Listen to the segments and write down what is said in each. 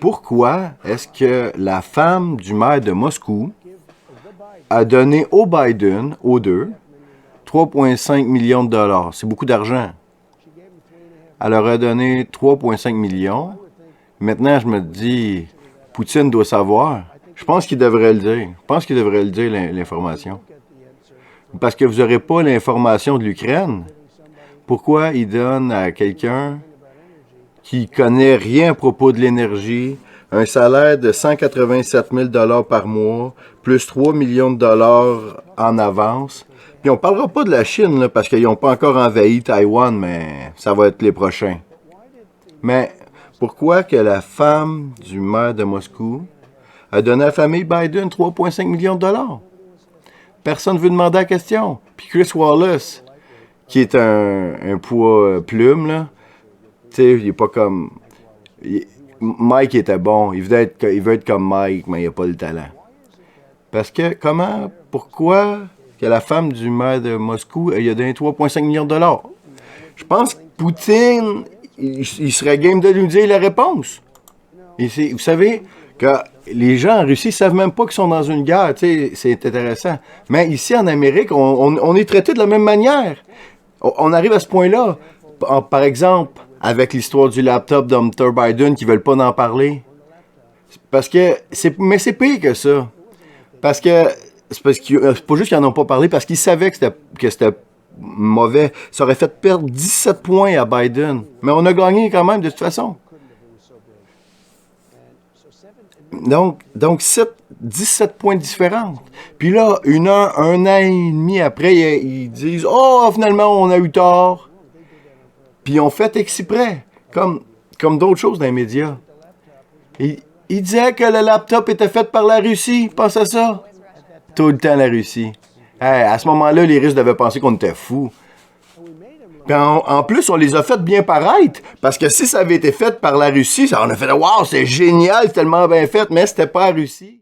Pourquoi est-ce que la femme du maire de Moscou a donné au Biden, aux deux, 3,5 millions de dollars? C'est beaucoup d'argent. Elle leur a donné 3,5 millions. Maintenant, je me dis, Poutine doit savoir. Je pense qu'il devrait le dire. Je pense qu'il devrait le dire, l'information. Parce que vous n'aurez pas l'information de l'Ukraine. Pourquoi il donne à quelqu'un qui connaît rien à propos de l'énergie, un salaire de 187 000 $ par mois, plus 3 millions de dollars en avance. Puis on ne parlera pas de la Chine, là, parce qu'ils n'ont pas encore envahi Taïwan, mais ça va être les prochains. Mais pourquoi que la femme du maire de Moscou a donné à la famille Biden 3,5 millions de dollars? Personne ne veut demander la question. Puis Chris Wallace, qui est un poids plume, là, tu sais, il n'est pas comme... Mike était bon, il veut être comme Mike, mais il n'a pas le talent. Parce que, pourquoi que la femme du maire de Moscou, il a donné 3,5 millions de dollars? Je pense que Poutine, il serait game de nous dire la réponse. Et vous savez que les gens en Russie ne savent même pas qu'ils sont dans une guerre, tu sais, c'est intéressant. Mais ici, en Amérique, on est traité de la même manière. On arrive à ce point-là. Par exemple, avec l'histoire du laptop d'Hunter Biden qui ne veulent pas en parler. Mais c'est pire que ça. Parce que c'est pas juste qu'ils n'en ont pas parlé, parce qu'ils savaient que c'était mauvais. Ça aurait fait perdre 17 points à Biden. Mais on a gagné quand même de toute façon. Donc 17 points différents. Puis là, un an et demi après, ils disent « Oh, finalement, on a eu tort. » Puis ils ont fait exprès, comme d'autres choses dans les médias. Ils disaient que le laptop était fait par la Russie. Pense à ça. Tout le temps la Russie. Hey, à ce moment-là, les Russes devaient penser qu'on était fous. Puis en plus, on les a fait bien paraître. Parce que si ça avait été fait par la Russie, on a fait « Wow, c'est génial, c'est tellement bien fait. » Mais c'était pas la Russie.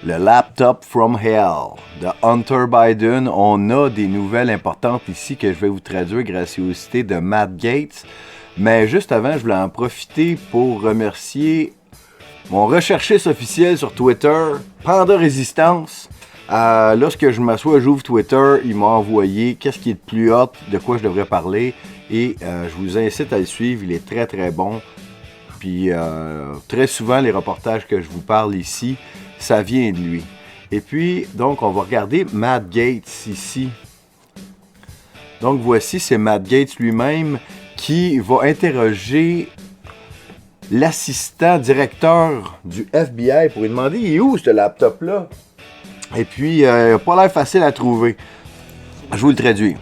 Le laptop from hell de Hunter Biden. On a des nouvelles importantes ici que je vais vous traduire graciosité de Matt Gaetz. Mais juste avant, je voulais en profiter pour remercier mon recherchiste officiel sur Twitter, Panda Résistance. Lorsque je m'assois, j'ouvre Twitter, il m'a envoyé qu'est-ce qui est le plus hot, de quoi je devrais parler. Et je vous incite à le suivre, il est très très bon. Puis très souvent, les reportages que je vous parle ici, ça vient de lui. Et puis, donc, on va regarder Matt Gaetz ici. Donc, voici, c'est Matt Gaetz lui-même qui va interroger l'assistant directeur du FBI pour lui demander « Il est où ce laptop-là? » Et puis, il n'a pas l'air facile à trouver. Je vous le traduis.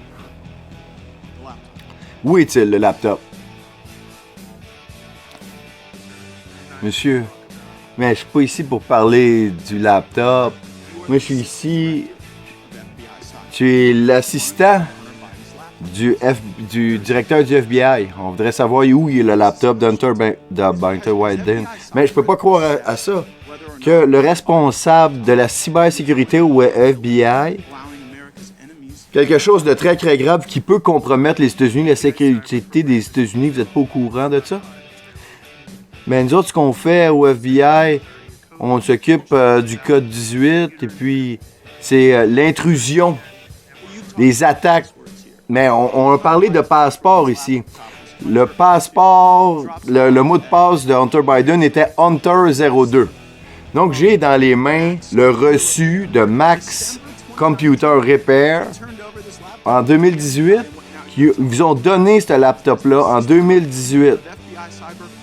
Où est-il, le laptop? Monsieur, mais je suis pas ici pour parler du laptop. Moi, je suis ici. Tu es l'assistant du directeur du FBI. On voudrait savoir où il est le laptop d'Hunter Biden. Mais je peux pas croire à ça. Que le responsable de la cybersécurité au FBI, quelque chose de très très grave qui peut compromettre les États-Unis, la sécurité des États-Unis, vous n'êtes pas au courant de ça? Mais nous autres, ce qu'on fait au FBI, on s'occupe du code 18 et puis c'est l'intrusion, les attaques. Mais on a parlé de passeport ici. Le passeport, le mot de passe de Hunter Biden était Hunter02. Donc j'ai dans les mains le reçu de Max Computer Repair en 2018. Ils vous ont donné ce laptop-là en 2018.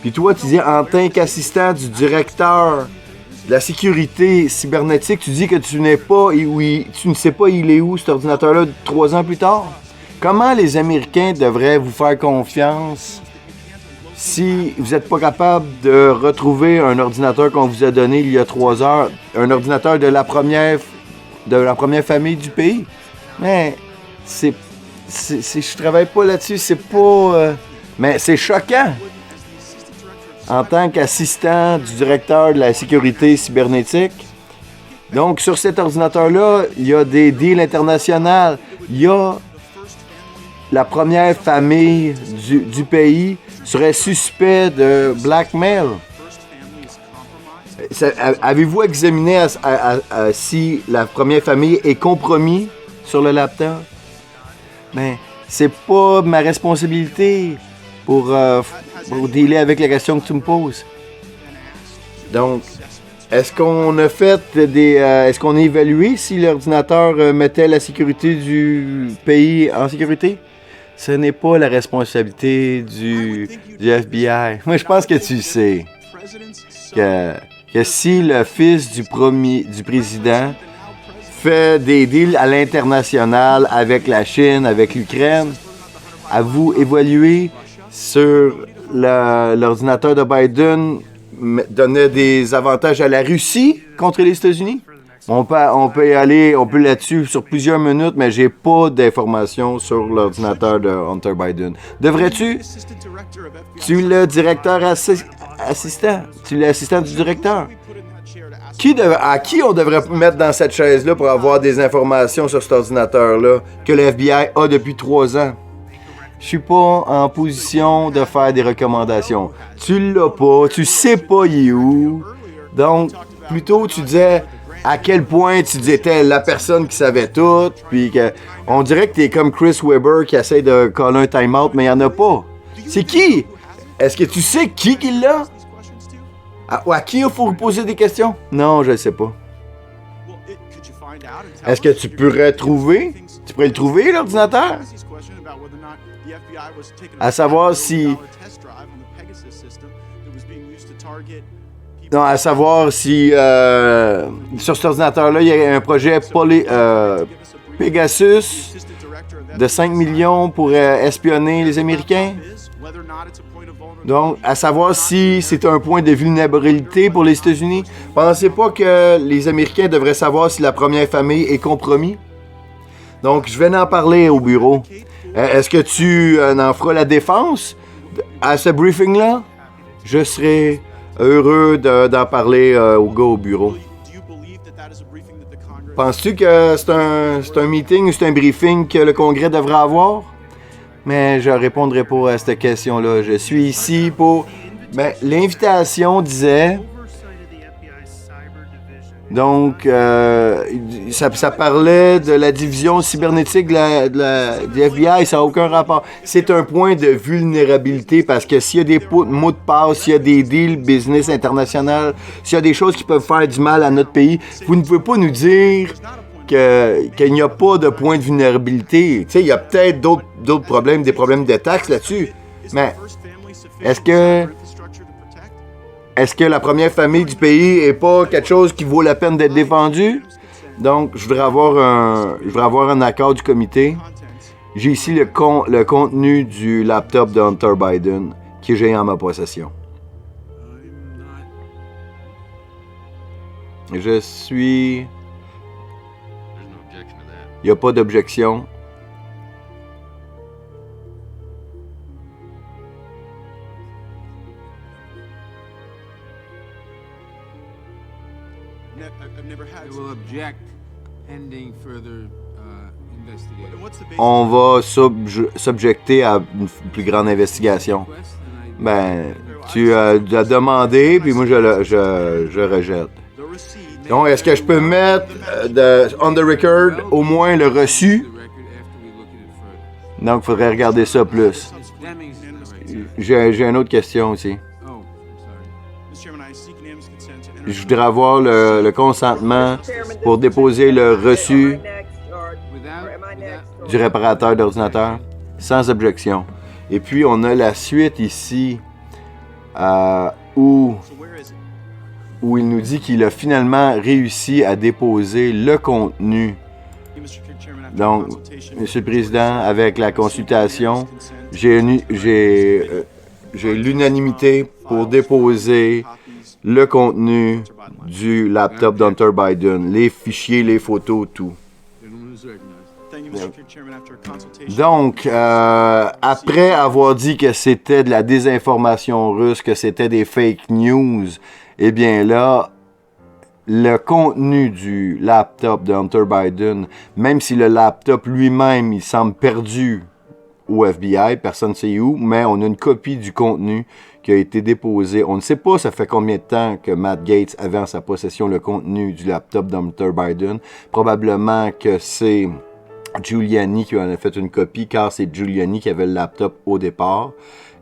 Puis toi, tu dis, en tant qu'assistant du directeur de la sécurité cybernétique, tu dis que tu ne sais pas il est où cet ordinateur-là 3 ans plus tard? Comment les Américains devraient vous faire confiance si vous n'êtes pas capable de retrouver un ordinateur qu'on vous a donné il y a 3 heures, un ordinateur de la première famille du pays? Mais je travaille pas là-dessus, c'est pas... mais c'est choquant. En tant qu'assistant du directeur de la sécurité cybernétique. Donc, sur cet ordinateur-là, il y a des deals internationaux. Il y a la première famille du pays serait suspect de blackmail. Avez-vous examiné si la première famille est compromise sur le laptop? Mais c'est pas ma responsabilité pour dealer avec la question que tu me poses. Donc, est-ce qu'on a fait est-ce qu'on a évalué si l'ordinateur mettait la sécurité du pays en sécurité? Ce n'est pas la responsabilité du FBI. Moi, je pense que tu sais que si le fils du président fait des deals à l'international avec la Chine, avec l'Ukraine, avez-vous évalué sur l'ordinateur de Biden donnait des avantages à la Russie contre les États-Unis? On peut y aller, on peut là-dessus sur plusieurs minutes, mais j'ai pas d'informations sur l'ordinateur de Hunter Biden. Devrais-tu? Tu es le directeur assistant. Tu es l'assistant du directeur. À qui on devrait mettre dans cette chaise-là pour avoir des informations sur cet ordinateur-là que le FBI a depuis 3 ans? Je suis pas en position de faire des recommandations. Tu l'as pas, tu sais pas il est où. Donc, plutôt tu disais à quel point tu étais la personne qui savait tout, puis que on dirait que t'es comme Chris Webber qui essaie de coller un time-out, mais il y en a pas. C'est qui? Est-ce que tu sais qui l'a? À qui il faut poser des questions? Non, je ne sais pas. Est-ce que tu pourrais trouver? Tu pourrais le trouver, l'ordinateur? À savoir si... Non, à savoir si sur cet ordinateur-là, il y a un projet Pegasus de 5 millions pour espionner les Américains. Donc, à savoir si c'est un point de vulnérabilité pour les États-Unis. Pensez pas que les Américains devraient savoir si la première famille est compromise? Donc, je vais en parler au bureau. Est-ce que tu en feras la défense à ce briefing-là? Je serai heureux d'en parler au gars au bureau. Penses-tu que c'est un meeting ou c'est un briefing que le Congrès devrait avoir? Mais je ne répondrai pas à cette question-là. Je suis ici pour... Ben, l'invitation disait... Donc, ça parlait de la division cybernétique du FBI, ça n'a aucun rapport. C'est un point de vulnérabilité parce que s'il y a des mots de passe, s'il y a des deals business international, s'il y a des choses qui peuvent faire du mal à notre pays, vous ne pouvez pas nous dire qu'il n'y a pas de point de vulnérabilité. Tu sais, il y a peut-être d'autres problèmes, des problèmes de taxes là-dessus. Mais est-ce que la première famille du pays n'est pas quelque chose qui vaut la peine d'être défendu? Donc, je voudrais avoir un accord du comité. J'ai ici le contenu du laptop de Hunter Biden que j'ai en ma possession. Je suis... Il n'y a pas d'objection. On va s'objecter à une plus grande investigation. Ben, tu as demandé, puis moi je rejette. Donc, est-ce que je peux mettre on the record au moins le reçu? Donc, il faudrait regarder ça plus. J'ai une autre question aussi. Je voudrais avoir le consentement pour déposer le reçu du réparateur d'ordinateur sans objection. Et puis, on a la suite ici où il nous dit qu'il a finalement réussi à déposer le contenu. Donc, Monsieur le Président, avec la consultation, j'ai l'unanimité pour déposer le contenu du laptop d'Hunter Biden, les fichiers, les photos, tout. Donc, après avoir dit que c'était de la désinformation russe, que c'était des fake news, eh bien là, le contenu du laptop de Hunter Biden, même si le laptop lui-même, il semble perdu au FBI, personne ne sait où, mais on a une copie du contenu qui a été déposé. On ne sait pas ça fait combien de temps que Matt Gaetz avait en sa possession le contenu du laptop d'Hunter Biden. Probablement que c'est Giuliani qui en a fait une copie, car c'est Giuliani qui avait le laptop au départ.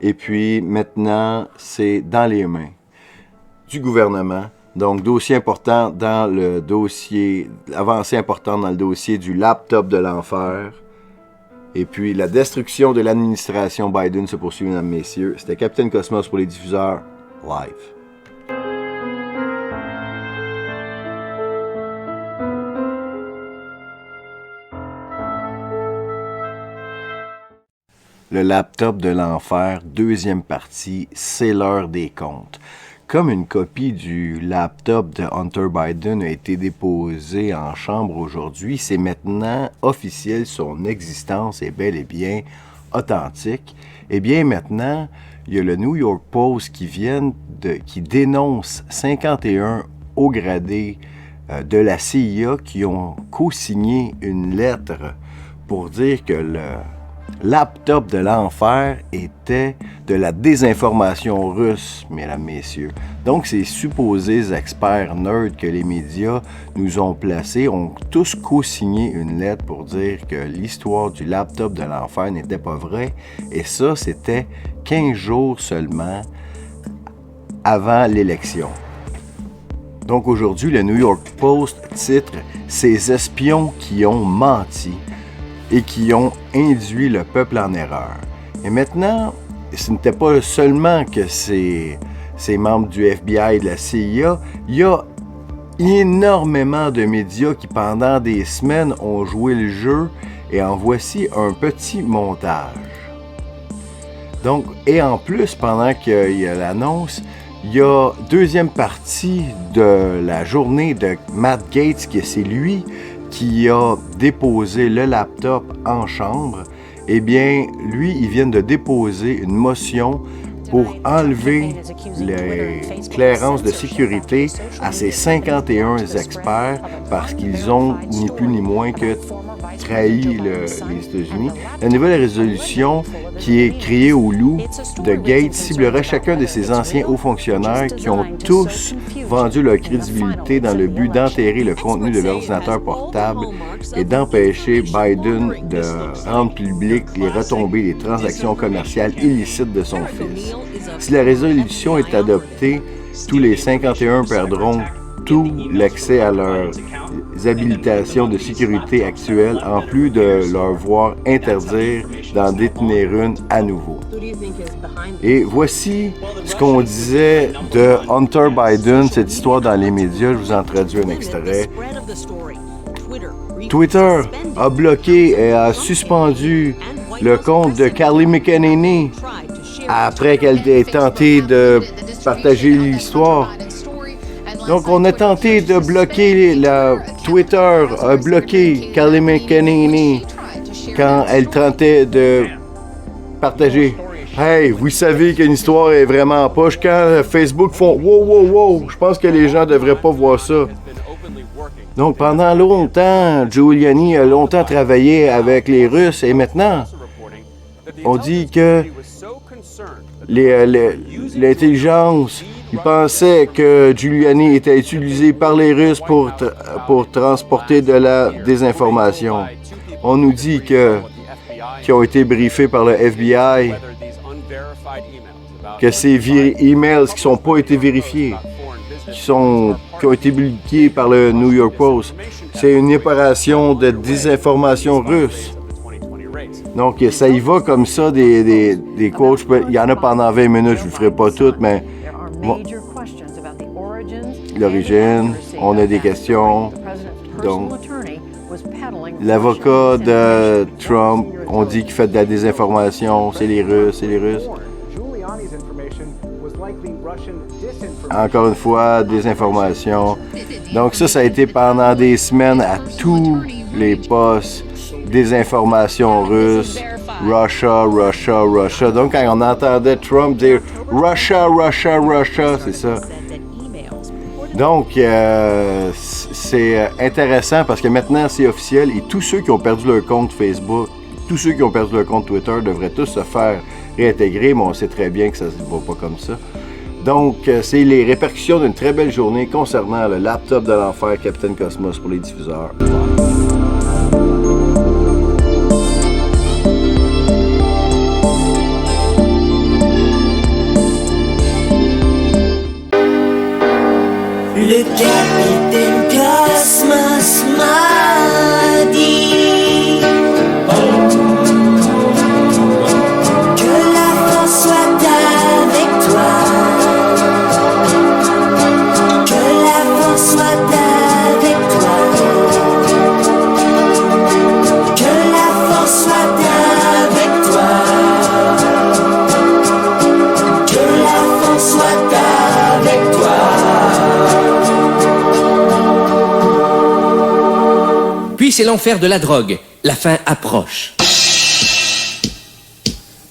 Et puis maintenant, c'est dans les mains du gouvernement. Donc, dossier important dans le dossier, avancée importante dans le dossier du laptop de l'enfer. Et puis, la destruction de l'administration Biden se poursuit, mesdames, messieurs. C'était Capitaine Cosmos pour les diffuseurs live. Le laptop de l'enfer, deuxième partie, c'est l'heure des comptes. Comme une copie du laptop de Hunter Biden a été déposée en chambre aujourd'hui, c'est maintenant officiel, son existence est bel et bien authentique. Et bien maintenant, il y a le New York Post qui dénonce 51 hauts gradés de la CIA qui ont co-signé une lettre pour dire que le laptop de l'enfer était de la désinformation russe, mesdames, messieurs. Donc, ces supposés experts nerds que les médias nous ont placés ont tous co-signé une lettre pour dire que l'histoire du laptop de l'enfer n'était pas vraie. Et ça, c'était 15 jours seulement avant l'élection. Donc, aujourd'hui, le New York Post titre « Ces espions qui ont menti » et qui ont induit le peuple en erreur. Et maintenant, ce n'était pas seulement que ces membres du FBI et de la CIA, il y a énormément de médias qui, pendant des semaines, ont joué le jeu, et en voici un petit montage. Donc, et en plus, pendant qu'il y a l'annonce, il y a deuxième partie de la journée de Matt Gaetz, que c'est lui qui a déposé le laptop en chambre. Eh bien, lui, il vient de déposer une motion pour enlever les clairances de sécurité à ces 51 experts parce qu'ils ont ni plus ni moins que trahi les États-Unis. La nouvelle résolution qui est criée au loup de Gates ciblerait chacun de ces anciens hauts fonctionnaires qui ont tous vendu leur crédibilité dans le but d'enterrer le contenu de l'ordinateur portable et d'empêcher Biden de rendre public les retombées des transactions commerciales illicites de son fils. Si la résolution est adoptée, tous les 51 perdront tout l'accès à leurs habilitations de sécurité actuelles, en plus de leur voir interdire d'en détenir une à nouveau. Et voici ce qu'on disait de Hunter Biden, cette histoire dans les médias. Je vous en traduis un extrait. Twitter a bloqué et a suspendu le compte de Kayleigh McEnany après qu'elle ait tenté de partager l'histoire. Donc, on a tenté de bloquer Twitter a bloqué Kayleigh McEnany quand elle tentait de partager. Hey, vous savez qu'une histoire est vraiment en poche quand Facebook font wow, wow, wow. Je pense que les gens devraient pas voir ça. Donc, pendant longtemps, Giuliani a longtemps travaillé avec les Russes et maintenant, on dit que l'intelligence, il pensait que Giuliani était utilisé par les Russes pour transporter de la désinformation. On nous dit qu'ils ont été briefés par le FBI, que ces emails qui n'ont pas été vérifiés, qui ont été publiés par le New York Post, c'est une opération de désinformation russe. Donc, ça y va comme ça, des quotes. Il y en a pendant 20 minutes, je ne vous ferai pas toutes, mais bon, l'origine, on a des questions. Donc, l'avocat de Trump, on dit qu'il fait de la désinformation, c'est les Russes, Encore une fois, désinformation. Donc ça a été pendant des semaines à tous les postes, désinformation russe, Russia. Donc quand on entendait Trump dire Russia, c'est ça. Donc c'est intéressant parce que maintenant c'est officiel et tous ceux qui ont perdu leur compte Facebook, tous ceux qui ont perdu leur compte Twitter devraient tous se faire réintégrer, mais on sait très bien que ça ne va pas comme ça. Donc, c'est les répercussions d'une très belle journée concernant le laptop de l'enfer Captain Cosmos pour les diffuseurs. Le Capitaine Cosmos m'a dit que la force soit avec toi, que la force soit avec toi, que la force soit avec toi, que la force soit avec toi. Puis c'est l'enfer de la drogue. La fin approche.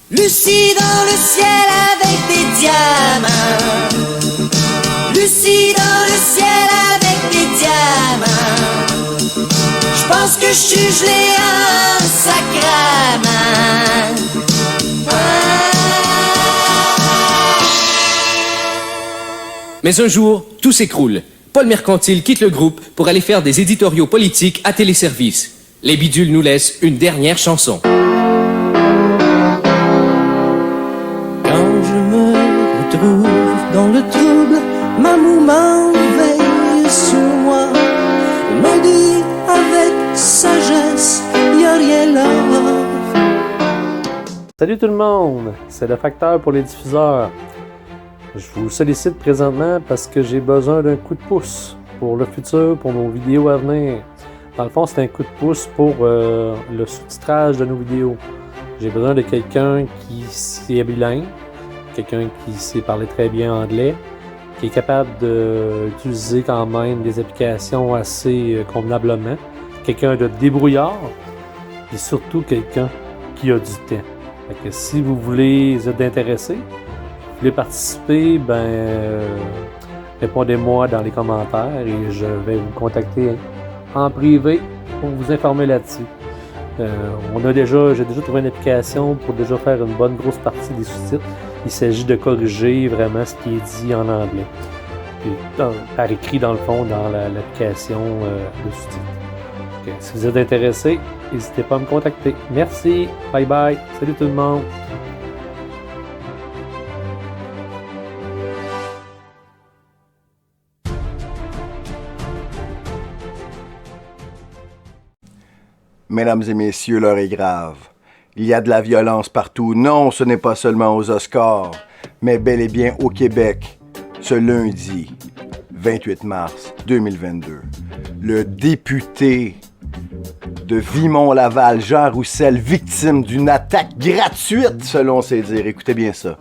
Lucie dans le ciel avec des diamants. Lucie dans le ciel avec des diamants. Je pense que je suis gelé en sacrament. Mais un jour, tout s'écroule. Paul Mercantile quitte le groupe pour aller faire des éditoriaux politiques à Téléservice. Les Bidules nous laissent une dernière chanson. Quand je me retrouve dans le trouble, ma maman veille sur moi. Elle me dit avec sagesse, y a rien là. Salut tout le monde, c'est le facteur pour les diffuseurs. Je vous sollicite présentement parce que j'ai besoin d'un coup de pouce pour le futur, pour nos vidéos à venir. Dans le fond, c'est un coup de pouce pour le sous-titrage de nos vidéos. J'ai besoin de quelqu'un qui est bilingue, quelqu'un qui sait parler très bien anglais, qui est capable d'utiliser quand même des applications assez convenablement, quelqu'un de débrouillard, et surtout quelqu'un qui a du temps. Fait que si vous voulez être intéressé, vous voulez participer, répondez-moi dans les commentaires et je vais vous contacter en privé pour vous informer là-dessus. J'ai déjà trouvé une application pour déjà faire une bonne grosse partie des sous-titres. Il s'agit de corriger vraiment ce qui est dit en anglais. Puis, par écrit dans le fond dans l'application de sous-titres. Okay. Si vous êtes intéressé, n'hésitez pas à me contacter. Merci, bye bye, salut tout le monde. Mesdames et messieurs, l'heure est grave. Il y a de la violence partout. Non, ce n'est pas seulement aux Oscars, mais bel et bien au Québec. Ce lundi, 28 mars 2022, le député de Vimont-Laval, Jean Roussel, victime d'une attaque gratuite, selon ses dires. Écoutez bien ça.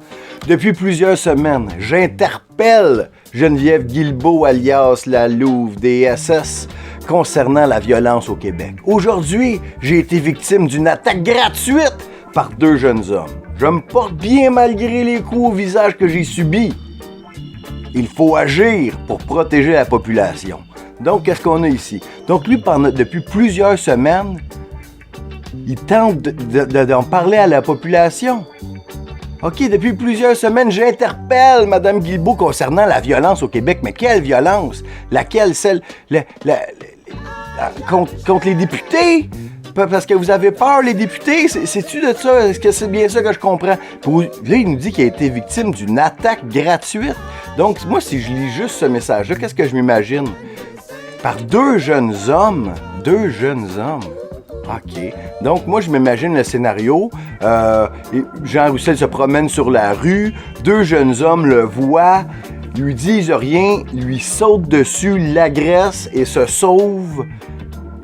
Depuis plusieurs semaines, j'interpelle Geneviève Guilbeault, alias la Louve DSS, concernant la violence au Québec. Aujourd'hui, j'ai été victime d'une attaque gratuite par deux jeunes hommes. Je me porte bien malgré les coups au visage que j'ai subis. Il faut agir pour protéger la population. Donc, qu'est-ce qu'on a ici? Donc, lui, depuis plusieurs semaines, il tente d'en parler à la population. OK, depuis plusieurs semaines, j'interpelle Mme Guilbeault concernant la violence au Québec. Mais quelle violence? Laquelle? Celle... contre les députés? Parce que vous avez peur, les députés? C'est-tu de ça? Est-ce que c'est bien ça que je comprends? Là, il nous dit qu'il a été victime d'une attaque gratuite. Donc, moi, si je lis juste ce message-là, qu'est-ce que je m'imagine? Par deux jeunes hommes. Deux jeunes hommes. OK. Donc, moi, je m'imagine le scénario. Jean Roussel se promène sur la rue. Deux jeunes hommes le voient, lui disent rien, lui sautent dessus, l'agressent et se sauvent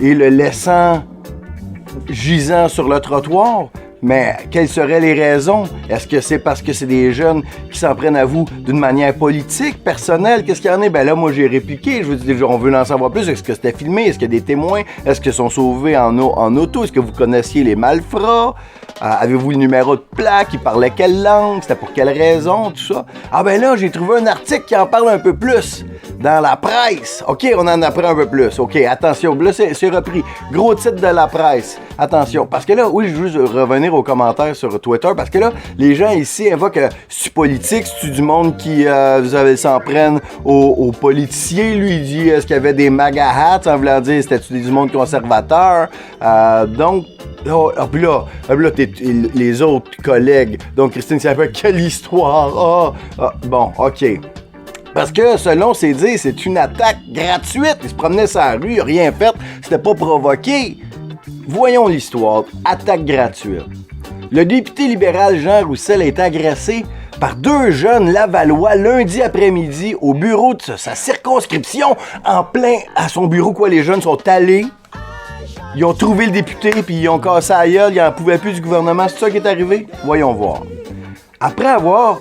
et le laissant gisant sur le trottoir. Mais quelles seraient les raisons? Est-ce que c'est parce que c'est des jeunes qui s'en prennent à vous d'une manière politique, personnelle? Qu'est-ce qu'il y en a? Ben là, moi, j'ai répliqué. Je vous dis, on veut en savoir plus. Est-ce que c'était filmé? Est-ce qu'il y a des témoins? Est-ce qu'ils sont sauvés en auto? Est-ce que vous connaissiez les malfrats? Avez-vous le numéro de plaque? Ils parlaient quelle langue? C'était pour quelle raison? Tout ça. Ah ben là, j'ai trouvé un article qui en parle un peu plus dans la presse. OK, on en apprend un peu plus. OK, attention. Là, c'est repris. Gros titre de la presse. Attention. Parce que là, oui, je veux juste revenir aux commentaires sur Twitter. Parce que là, les gens ici invoquent c'est politique, c'est du monde qui s'en prennent aux politiciens. Lui, il dit est-ce qu'il y avait des MAGA hats en voulant dire c'était-tu du monde conservateur? Donc, puis là, les autres collègues. Donc, Christine Saint-Pierre, quelle histoire! Bon, OK. Parce que, selon ses dires, c'est une attaque gratuite. Il se promenait sur la rue, il n'a rien fait, c'était pas provoqué. Voyons l'histoire. Attaque gratuite. Le député libéral Jean Roussel a été agressé par 2 jeunes lavallois lundi après-midi au bureau de sa circonscription, en plein à son bureau. Quoi, les jeunes sont allés, ils ont trouvé le député, puis ils ont cassé la gueule, ils n'en pouvaient plus du gouvernement. C'est ça qui est arrivé? Voyons voir. Après avoir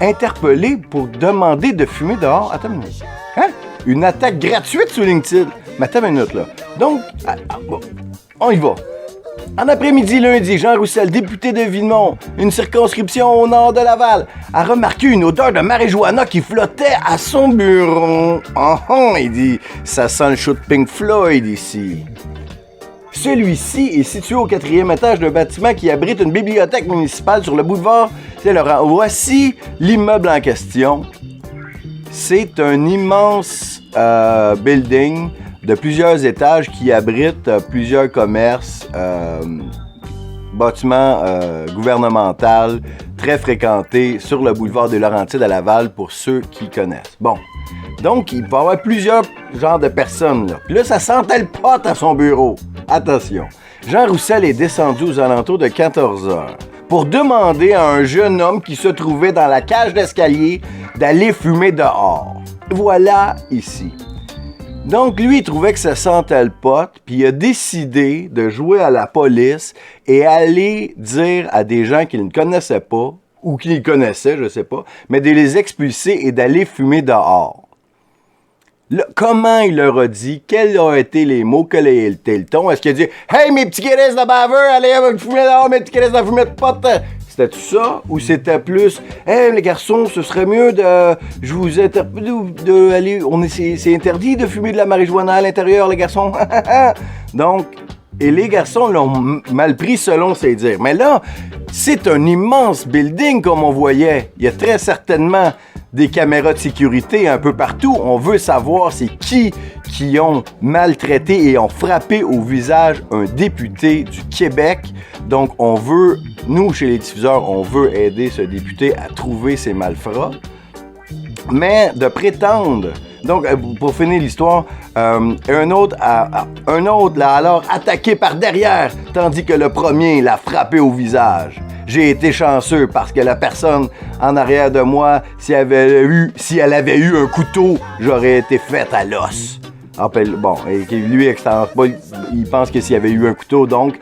interpellé pour demander de fumer dehors, attends une minute. Hein? Une attaque gratuite, souligne-t-il. Mais attends une minute, là. Donc, bon, on y va. En après-midi lundi, Jean Roussel, député de Villemont, une circonscription au nord de Laval, a remarqué une odeur de marijuana qui flottait à son bureau. Il dit, ça sent le show de Pink Floyd ici. Celui-ci est situé au 4e étage d'un bâtiment qui abrite une bibliothèque municipale sur le boulevard Saint-Laurent. Voici l'immeuble en question. C'est un immense building de plusieurs étages qui abrite plusieurs commerces, bâtiments gouvernementaux très fréquentés sur le boulevard des Laurentides à Laval pour ceux qui connaissent. Bon, donc il va y avoir plusieurs genres de personnes là. Puis là, ça sentait le pot à son bureau. Attention, Jean Roussel est descendu aux alentours de 14h pour demander à un jeune homme qui se trouvait dans la cage d'escalier d'aller fumer dehors. Voilà ici. Donc, lui, il trouvait que ça sentait le pot, puis il a décidé de jouer à la police et aller dire à des gens qu'il ne connaissait pas, ou qu'il connaissait, je sais pas, mais de les expulser et d'aller fumer dehors. Là, comment il leur a dit? Quels ont été les mots? Quel a été le ton? Est-ce qu'il a dit « Hey, mes petits guérisses de baveux, allez fumer dehors, mes petits guérisses de fumée de pote! » C'était tout ça? Ou c'était plus « Hey, les garçons, ce serait mieux de... Je vous interpelle de aller... C'est interdit de fumer de la marijuana à l'intérieur, les garçons. » Donc, et les garçons l'ont mal pris selon ses dires. Mais là, c'est un immense building, comme on voyait. Il y a très certainement des caméras de sécurité un peu partout. On veut savoir c'est qui ont maltraité et ont frappé au visage un député du Québec. Donc, on veut, nous, chez les diffuseurs, on veut aider ce député à trouver ses malfrats. Mais de prétendre... Donc, pour finir l'histoire, un autre l'a alors attaqué par derrière, tandis que le premier l'a frappé au visage. J'ai été chanceux parce que la personne en arrière de moi, si elle avait eu un couteau, j'aurais été faite à l'os. Bon, et lui, il pense que s'il y avait eu un couteau, donc...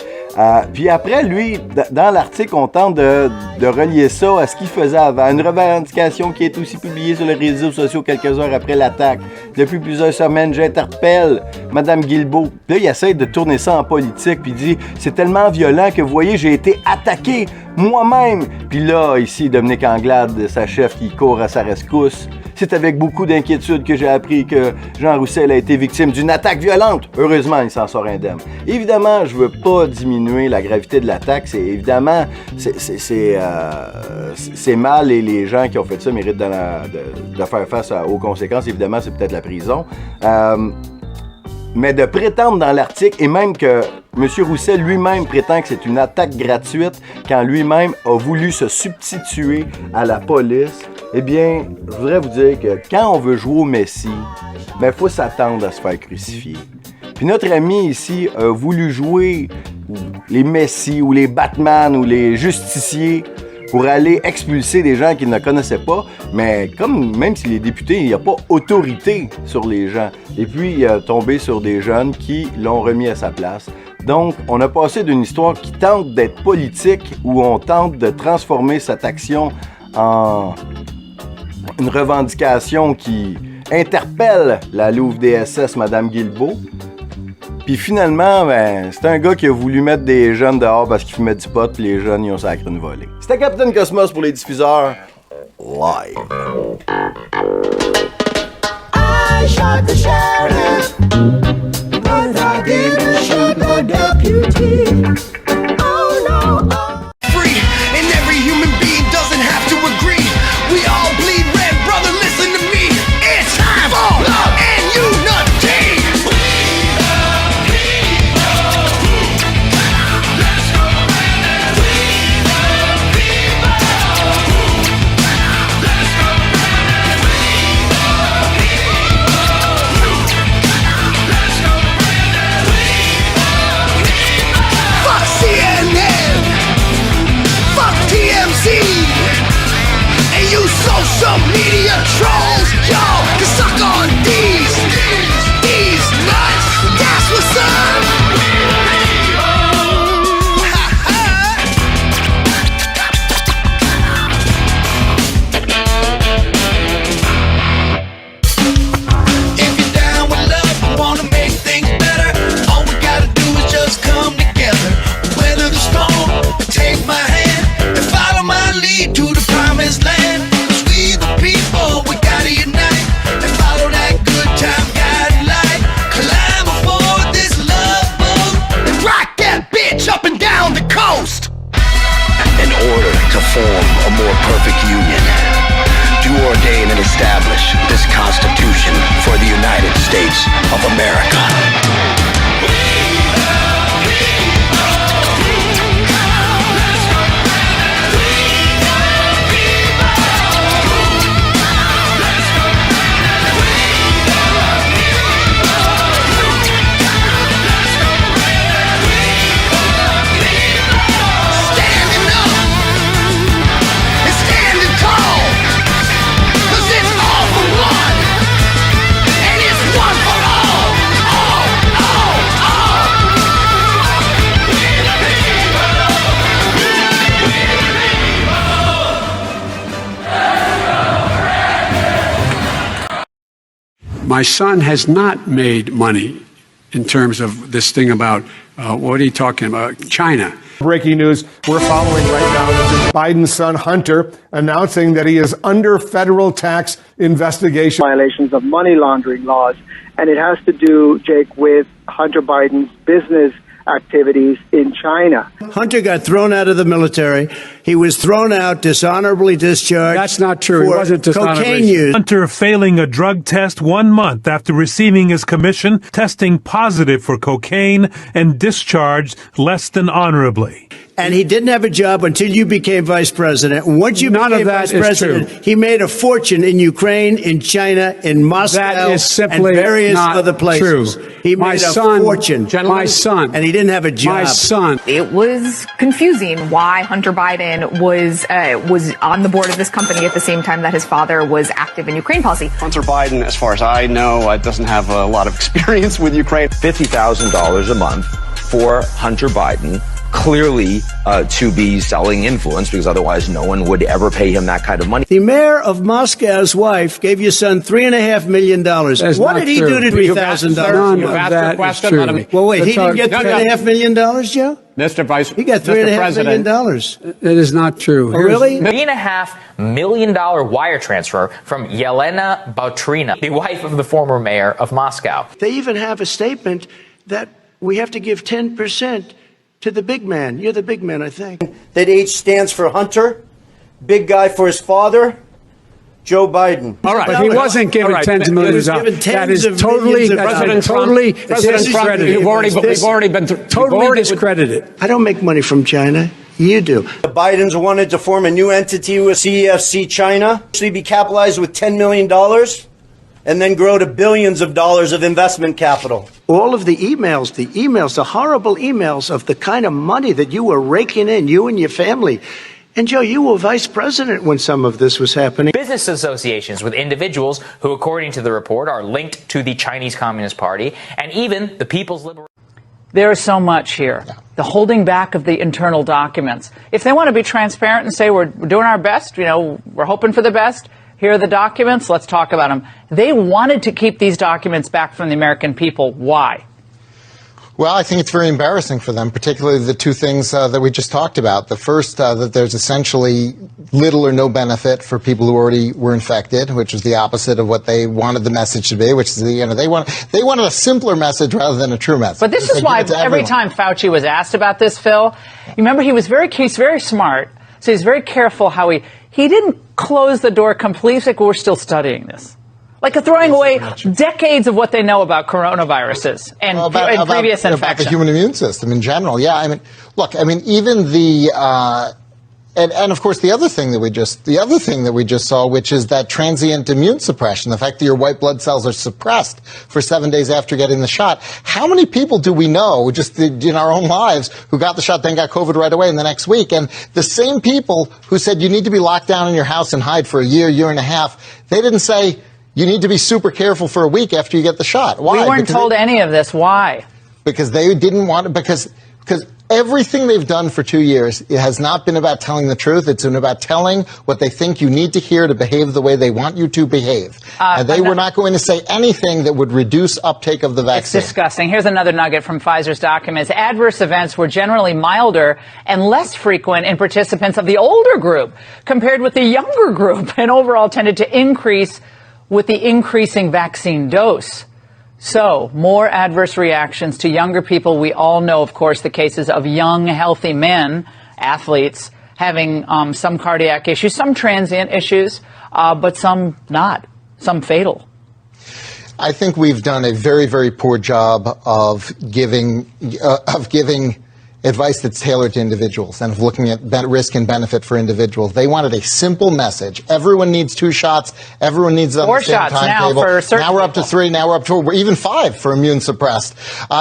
puis après, lui, dans l'article, on tente de relier ça à ce qu'il faisait avant. Une revendication qui est aussi publiée sur les réseaux sociaux quelques heures après l'attaque. Depuis plusieurs semaines, j'interpelle Mme Guilbeault. Puis là, il essaie de tourner ça en politique, puis il dit « C'est tellement violent que, vous voyez, j'ai été attaqué moi-même. » Puis là, ici, Dominique Anglade, sa chef, qui court à sa rescousse. C'est avec beaucoup d'inquiétude que j'ai appris que Jean Roussel a été victime d'une attaque violente. Heureusement, il s'en sort indemne. Évidemment, je veux pas diminuer la gravité de l'attaque. C'est mal et les gens qui ont fait ça méritent de faire face aux conséquences. Évidemment, c'est peut-être la prison. Mais de prétendre dans l'article, et même que M. Roussel lui-même prétend que c'est une attaque gratuite quand lui-même a voulu se substituer à la police, eh bien, je voudrais vous dire que quand on veut jouer au Messie, ben, faut s'attendre à se faire crucifier. Puis notre ami ici a voulu jouer les Messi ou les Batman ou les justiciers pour aller expulser des gens qu'il ne connaissait pas, mais même si les députés, il n'y a pas autorité sur les gens. Et puis, il a tombé sur des jeunes qui l'ont remis à sa place. Donc, on a passé d'une histoire qui tente d'être politique, où on tente de transformer cette action en une revendication qui interpelle la Louve DSS, Mme Guilbeault. Puis finalement, c'est un gars qui a voulu mettre des jeunes dehors parce qu'il fumait du pot, puis les jeunes, ils ont sacré une volée. C'était Captain Cosmos pour les diffuseurs live. I shot the sheriff, but I didn't shoot the deputy. Oh no, oh. Free, and every human being doesn't have to agree. We all bleed red, brother, listen to me. It's time for love and unity. Fuck CNN, fuck TMZ, and you social media trolls, y'all can suck on these nuts. That's what's up. If you're down with love and wanna make things better, all we gotta do is just come together. Weather the storm, take my hand, and follow my lead to the promised land. 'Cause we the people, we gotta unite, and follow that good time guideline. Climb aboard this love boat, and rock that bitch up and down the coast. In order to form a more perfect union, do ordain and establish this Constitution for the United States of America. Standing up and standing tall, 'cause it's all for one, and it's one for all, all. My son has not made money in terms of this thing about, what are you talking about? China. Breaking news we're following right now. This is Biden's son Hunter announcing that he is under federal tax investigation. Violations of money laundering laws. And it has to do, Jake, with Hunter Biden's business activities in China. Hunter got thrown out of the military. He was thrown out, dishonorably discharged. That's not true. He for wasn't dishonorably. cocaine use. Hunter failing a drug test 1 month after receiving his commission, testing positive for cocaine, and discharged less than honorably. And he didn't have a job until you became vice president. Once you None of became that vice is president, true. he made a fortune in Ukraine, in China, in Moscow, That is simply and various not other places. true. He My made a son, fortune. my son, and he didn't have a job. My son. It was confusing why Hunter Biden was on the board of this company at the same time that his father was active in Ukraine policy. Hunter Biden, as far as I know, doesn't have a lot of experience with Ukraine. $50,000 a month for Hunter Biden, clearly to be selling influence, because otherwise no one would ever pay him that kind of money. The mayor of Moscow's wife gave your son $3.5 million. What did he do to $3,000? None of that is true. Well, wait, he didn't get $3.5 million, Joe? Mr. Vice He got $3.5 million. That is not true. Oh, really? $3.5 million wire transfer from Yelena Boutrina, the wife of the former mayor of Moscow. They even have a statement that we have to give 10% to the big man. You're the big man, I think. That H stands for Hunter, big guy for his father, Joe Biden. All right, but he wasn't given tens of millions of dollars. That is totally, totally discredited. We've already been totally discredited. I don't make money from China. You do. The Bidens wanted to form a new entity with CEFC China, actually be capitalized with $10 million, and then grow to billions of dollars of investment capital. All of the emails, the horrible emails of the kind of money that you were raking in, you and your family. And Joe, you were vice president when some of this was happening. Business associations with individuals who, according to the report, are linked to the Chinese Communist Party, and even the People's Liberation. There is so much here. The holding back of the internal documents. If they want to be transparent and say we're doing our best, we're hoping for the best, here are the documents, let's talk about them. They wanted to keep these documents back from the American people. Why? Well, I think it's very embarrassing for them, particularly the two things that we just talked about. The first, that there's essentially little or no benefit for people who already were infected, which is the opposite of what they wanted the message to be, which is they wanted a simpler message rather than a true message. But this is why every time Fauci was asked about this, Phil, you remember he's very smart, so he's very careful how he didn't close the door completely. He's like, we're still studying this. Like throwing away decades of what they know about coronaviruses and previous infections. About the human immune system in general. Yeah, I mean, look, even the and of course the other thing that we just saw, which is that transient immune suppression, the fact that your white blood cells are suppressed for 7 days after getting the shot. How many people do we know just in our own lives who got the shot then got COVID right away in the next week? And the same people who said you need to be locked down in your house and hide for a year and a half, they didn't say you need to be super careful for a week after you get the shot. Why? We weren't told any of this. Why? Because they didn't want it. Because everything they've done for 2 years, it has not been about telling the truth. It's been about telling what they think you need to hear to behave the way they want you to behave. And they were not going to say anything that would reduce uptake of the vaccine. It's disgusting. Here's another nugget from Pfizer's documents. Adverse events were generally milder and less frequent in participants of the older group compared with the younger group, and overall tended to increase with the increasing vaccine dose. So, more adverse reactions to younger people. We all know, of course, the cases of young, healthy men, athletes, having some cardiac issues, some transient issues, but some not, some fatal. I think we've done a very, very poor job of giving advice that's tailored to individuals and of looking at risk and benefit for individuals. They wanted a simple message. Everyone needs 2 shots. Everyone needs them on the same timetable. Now we're up to 3. Now we're up to even 5 for immune suppressed.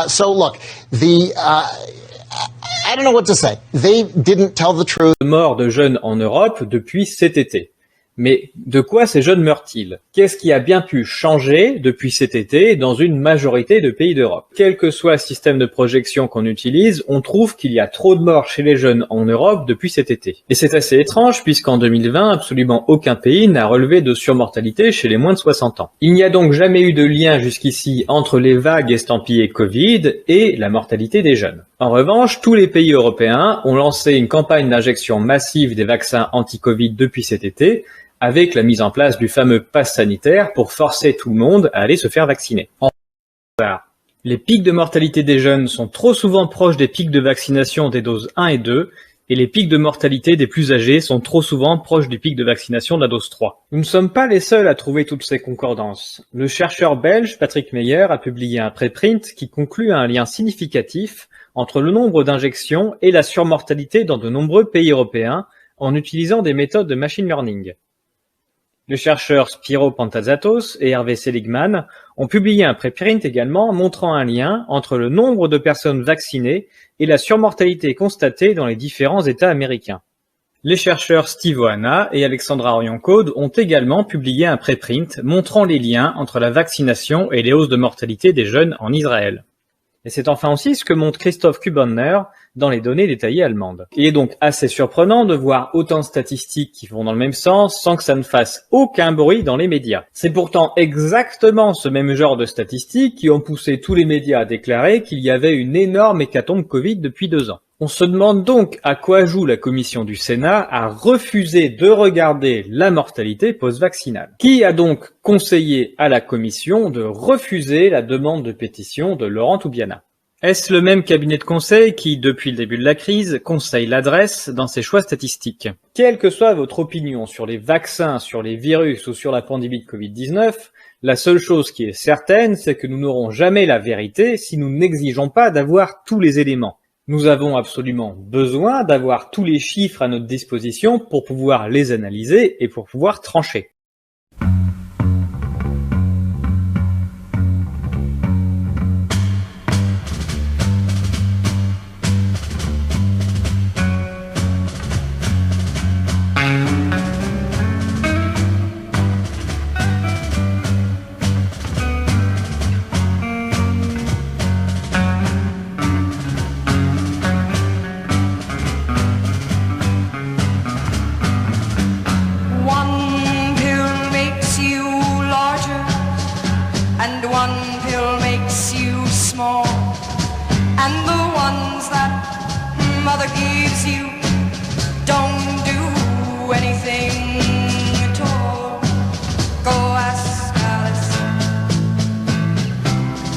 So look, I don't know what to say. They didn't tell the truth. Mort de jeunes en Europe depuis cet été. Mais de quoi ces jeunes meurent-ils? Qu'est-ce qui a bien pu changer depuis cet été dans une majorité de pays d'Europe? Quel que soit le système de projection qu'on utilise, on trouve qu'il y a trop de morts chez les jeunes en Europe depuis cet été. Et c'est assez étrange puisqu'en 2020, absolument aucun pays n'a relevé de surmortalité chez les moins de 60 ans. Il n'y a donc jamais eu de lien jusqu'ici entre les vagues estampillées Covid et la mortalité des jeunes. En revanche, tous les pays européens ont lancé une campagne d'injection massive des vaccins anti-Covid depuis cet été, avec la mise en place du fameux pass sanitaire pour forcer tout le monde à aller se faire vacciner. En revanche, les pics de mortalité des jeunes sont trop souvent proches des pics de vaccination des doses 1 et 2, et les pics de mortalité des plus âgés sont trop souvent proches du pic de vaccination de la dose 3. Nous ne sommes pas les seuls à trouver toutes ces concordances. Le chercheur belge Patrick Meyer a publié un préprint qui conclut à un lien significatif entre le nombre d'injections et la surmortalité dans de nombreux pays européens en utilisant des méthodes de machine learning. Les chercheurs Spiro Pantazzatos et Hervé Seligman ont publié un préprint également montrant un lien entre le nombre de personnes vaccinées et la surmortalité constatée dans les différents États américains. Les chercheurs Steve Oana et Alexandra Orion-Code ont également publié un préprint montrant les liens entre la vaccination et les hausses de mortalité des jeunes en Israël. Et c'est enfin aussi ce que montre Christoph Kubonner dans les données détaillées allemandes. Il est donc assez surprenant de voir autant de statistiques qui vont dans le même sens sans que ça ne fasse aucun bruit dans les médias. C'est pourtant exactement ce même genre de statistiques qui ont poussé tous les médias à déclarer qu'il y avait une énorme hécatombe Covid depuis 2 ans. On se demande donc à quoi joue la commission du Sénat à refuser de regarder la mortalité post-vaccinale. Qui a donc conseillé à la commission de refuser la demande de pétition de Laurent Toubiana? Est-ce le même cabinet de conseil qui, depuis le début de la crise, conseille l'adresse dans ses choix statistiques? Quelle que soit votre opinion sur les vaccins, sur les virus ou sur la pandémie de Covid-19, la seule chose qui est certaine, c'est que nous n'aurons jamais la vérité si nous n'exigeons pas d'avoir tous les éléments. Nous avons absolument besoin d'avoir tous les chiffres à notre disposition pour pouvoir les analyser et pour pouvoir trancher. ones that mother gives you don't do anything at all. Go ask Alice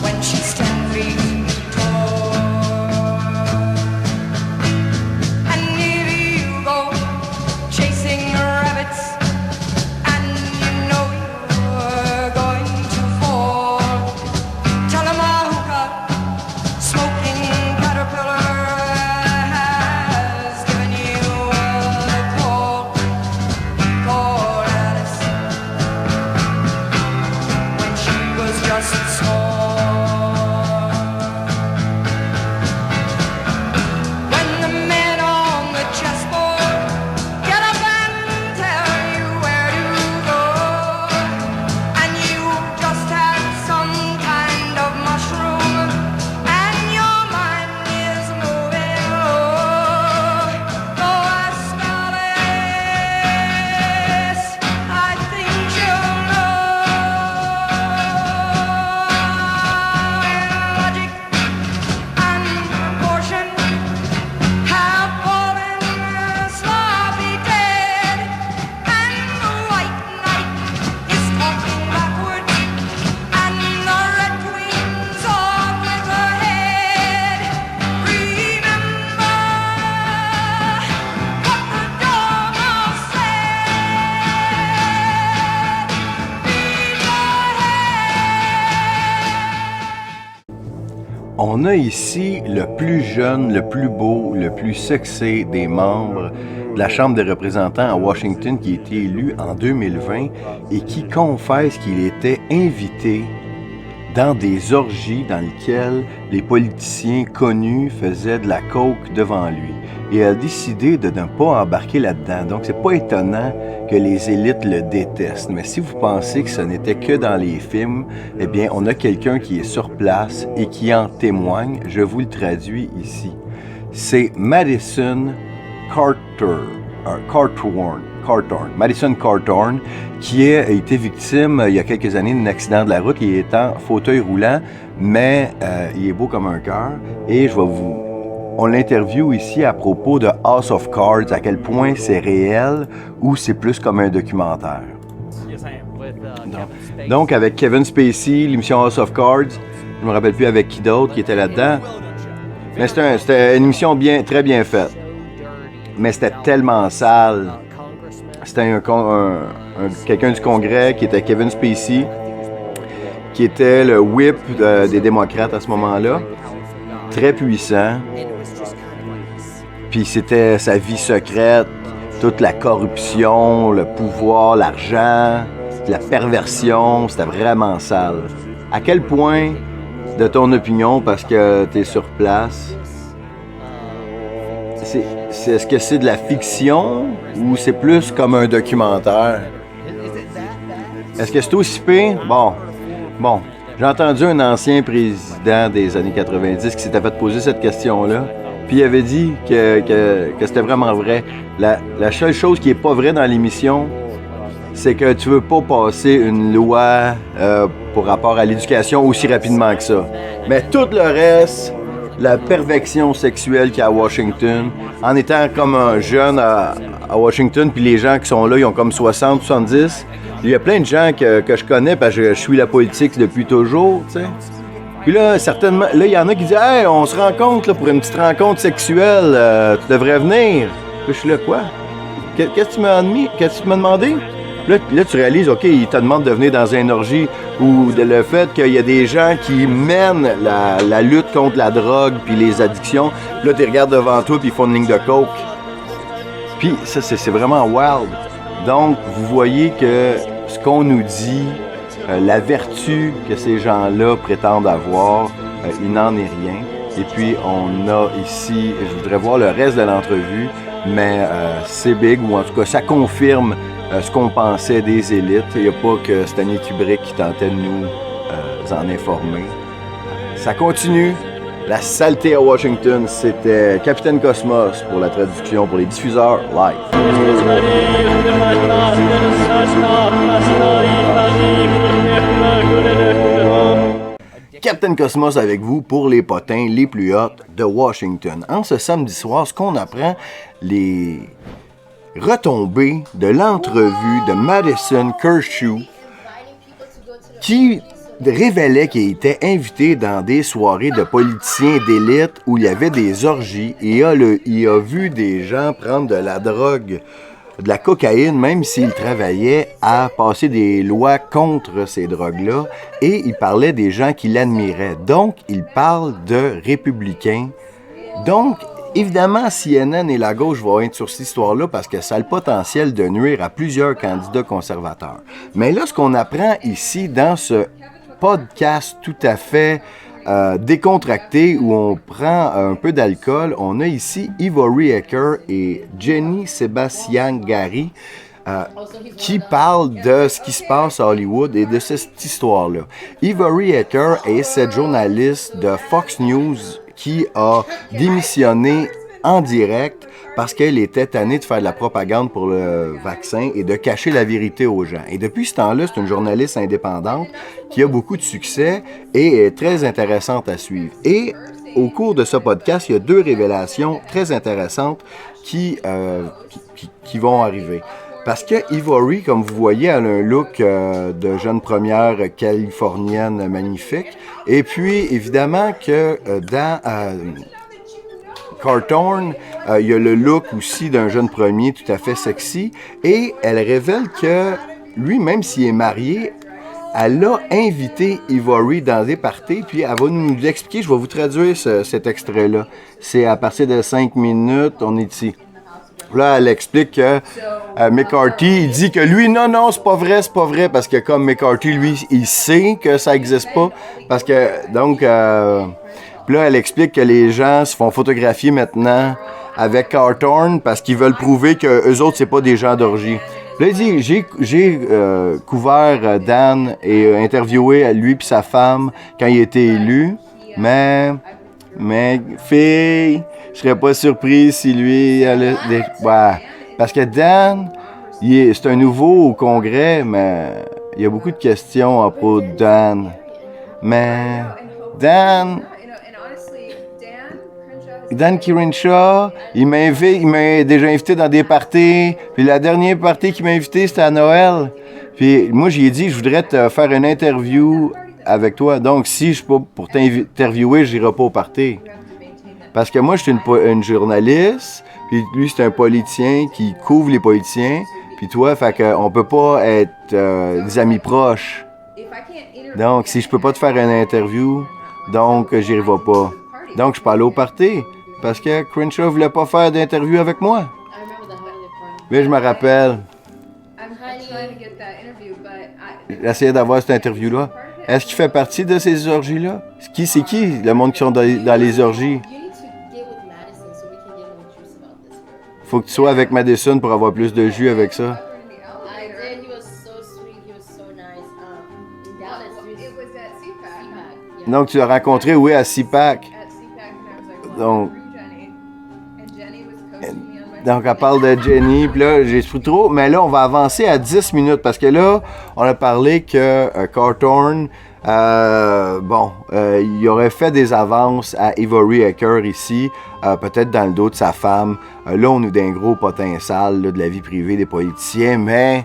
when she's 10 feet tall. And if you go chasing rabbits and you know you're going to fall, tell them a hookah smoking caterpillar has given you a call. Call Alice when she was just small. When the men on the chessboard get up and tell you where to go, and you just had some kind of mushroom and your mind is moving low, go ask Alice, I think she'll know. Logic and proportion have fallen sloppy dead, and the white knight is talking backwards, and the red queen's on with her head. Remember what the dormouse said. Leave your On a ici le plus jeune, le plus beau, le plus sexy des membres de la Chambre des représentants à Washington qui a été élu en 2020 et qui confesse qu'il était invité dans des orgies dans lesquelles les politiciens connus faisaient de la coke devant lui et a décidé de ne pas embarquer là-dedans. Donc c'est pas étonnant que les élites le détestent. Mais si vous pensez que ce n'était que dans les films, eh bien on a quelqu'un qui est sur place et qui en témoigne. Je vous le traduis ici. C'est Madison Madison Cawthorn, qui a été victime il y a quelques années d'un accident de la route. Il est en fauteuil roulant, mais il est beau comme un cœur. Et on l'interviewe ici à propos de House of Cards, à quel point c'est réel ou c'est plus comme un documentaire. Donc avec Kevin Spacey, l'émission House of Cards, je ne me rappelle plus avec qui d'autre qui était là-dedans. Mais c'était une émission très bien faite. Mais c'était tellement sale. C'était quelqu'un du Congrès qui était Kevin Spacey, qui était le whip des démocrates à ce moment-là. Très puissant. Puis c'était sa vie secrète, toute la corruption, le pouvoir, l'argent, la perversion. C'était vraiment sale. À quel point, de ton opinion, parce que tu es sur place, est-ce que c'est de la fiction ou c'est plus comme un documentaire? Est-ce que c'est aussi pire? Bon, j'ai entendu un ancien président des années 90 qui s'était fait poser cette question-là, puis il avait dit que c'était vraiment vrai. La seule chose qui est pas vraie dans l'émission, c'est que tu veux pas passer une loi pour rapport à l'éducation aussi rapidement que ça. Mais tout le reste, la perversion sexuelle qu'il y a à Washington, en étant comme un jeune à Washington, puis les gens qui sont là, ils ont comme 60, 70. Il y a plein de gens que je connais parce que je suis la politique depuis toujours, tu sais. Puis là, certainement, là, il y en a qui disent « Hey, on se rencontre là, pour une petite rencontre sexuelle, tu devrais venir. » Puis je suis là, quoi? Qu'est-ce que tu m'as admis? Qu'est-ce que tu m'as demandé? Là, tu réalises, OK, il te demande de venir dans une orgie ou le fait qu'il y a des gens qui mènent la lutte contre la drogue puis les addictions. Puis là, tu regardes devant toi puis ils font une ligne de coke. Puis ça, c'est vraiment wild. Donc, vous voyez que ce qu'on nous dit, la vertu que ces gens-là prétendent avoir, il n'en est rien. Et puis, on a ici, je voudrais voir le reste de l'entrevue, mais c'est big, ou en tout cas, ça confirme ce qu'on pensait des élites. Il n'y a pas que Stanley Kubrick qui tentait de nous en informer. Ça continue. La saleté à Washington, c'était Capitaine Cosmos pour la traduction pour les diffuseurs live. Captain Cosmos avec vous pour les potins les plus hot de Washington. En ce samedi soir, ce qu'on apprend, les retombées de l'entrevue de Madison Kershaw qui révélait qu'il était invité dans des soirées de politiciens d'élite où il y avait des orgies et il a vu des gens prendre de la drogue, de la cocaïne, même s'il travaillait à passer des lois contre ces drogues-là, et il parlait des gens qui l'admiraient. Donc, il parle de républicains. Donc, évidemment, CNN et la gauche vont être sur cette histoire-là parce que ça a le potentiel de nuire à plusieurs candidats conservateurs. Mais là, ce qu'on apprend ici dans ce podcast tout à fait décontracté où on prend un peu d'alcool, on a ici Ivory Hecker et Jenny Sebastian Gary qui parlent de ce qui se passe à Hollywood et de cette histoire-là. Ivory Hecker est cette journaliste de Fox News qui a démissionné en direct parce qu'elle était tannée de faire de la propagande pour le vaccin et de cacher la vérité aux gens. Et depuis ce temps-là, c'est une journaliste indépendante qui a beaucoup de succès et est très intéressante à suivre. Et au cours de ce podcast, il y a 2 révélations très intéressantes qui vont arriver. Parce que Ivory, comme vous voyez, elle a un look de jeune première californienne magnifique. Et puis, évidemment que dans Carthorne, il y a le look aussi d'un jeune premier tout à fait sexy. Et elle révèle que lui, même s'il est marié, elle a invité Ivory dans des parties, puis elle va nous l'expliquer. Je vais vous traduire cet extrait-là. C'est à partir de 5 minutes, on est ici. Là, elle explique que McCarthy, il dit que lui, non, c'est pas vrai, parce que comme McCarthy, lui, il sait que ça existe pas, parce que, donc, puis là, elle explique que les gens se font photographier maintenant avec Carthorne parce qu'ils veulent prouver que eux autres, c'est pas des gens d'orgie. Là, il dit, j'ai couvert Dan et interviewé lui et sa femme quand il était élu, mais fille, je serais pas surpris si lui allait... Ouais, parce que Dan, c'est un nouveau au Congrès, mais il y a beaucoup de questions à propos de Dan. Mais Dan Crenshaw, il m'a déjà invité dans des parties. Puis la dernière partie qu'il m'a invité, c'était à Noël. Puis moi, j'ai dit, je voudrais te faire une interview avec toi. Donc, si je suis pas pour t'interviewer, j'irai pas au party. Parce que moi, je suis une journaliste, puis lui, c'est un politicien qui couvre les politiciens. Puis toi, fait qu'on peut pas être des amis proches. Donc, si je peux pas te faire une interview, donc j'irai pas. Donc, je peux aller au party. Parce que Crenshaw voulait pas faire d'interview avec moi. Mais je me rappelle. J'essayais d'avoir cette interview-là. Est-ce qu'il fait partie de ces orgies-là? C'est qui, le monde qui sont dans les orgies? Faut que tu sois avec Madison pour avoir plus de jus avec ça. Donc, tu l'as rencontré, oui, à CPAC. Donc, elle parle de Jenny, puis là, j'ai su trop, mais là, on va avancer à 10 minutes, parce que là, on a parlé que Carthorne, il aurait fait des avances à Ivory Hecker ici, peut-être dans le dos de sa femme. Là, on est d'un gros potin sale là, de la vie privée des politiciens, mais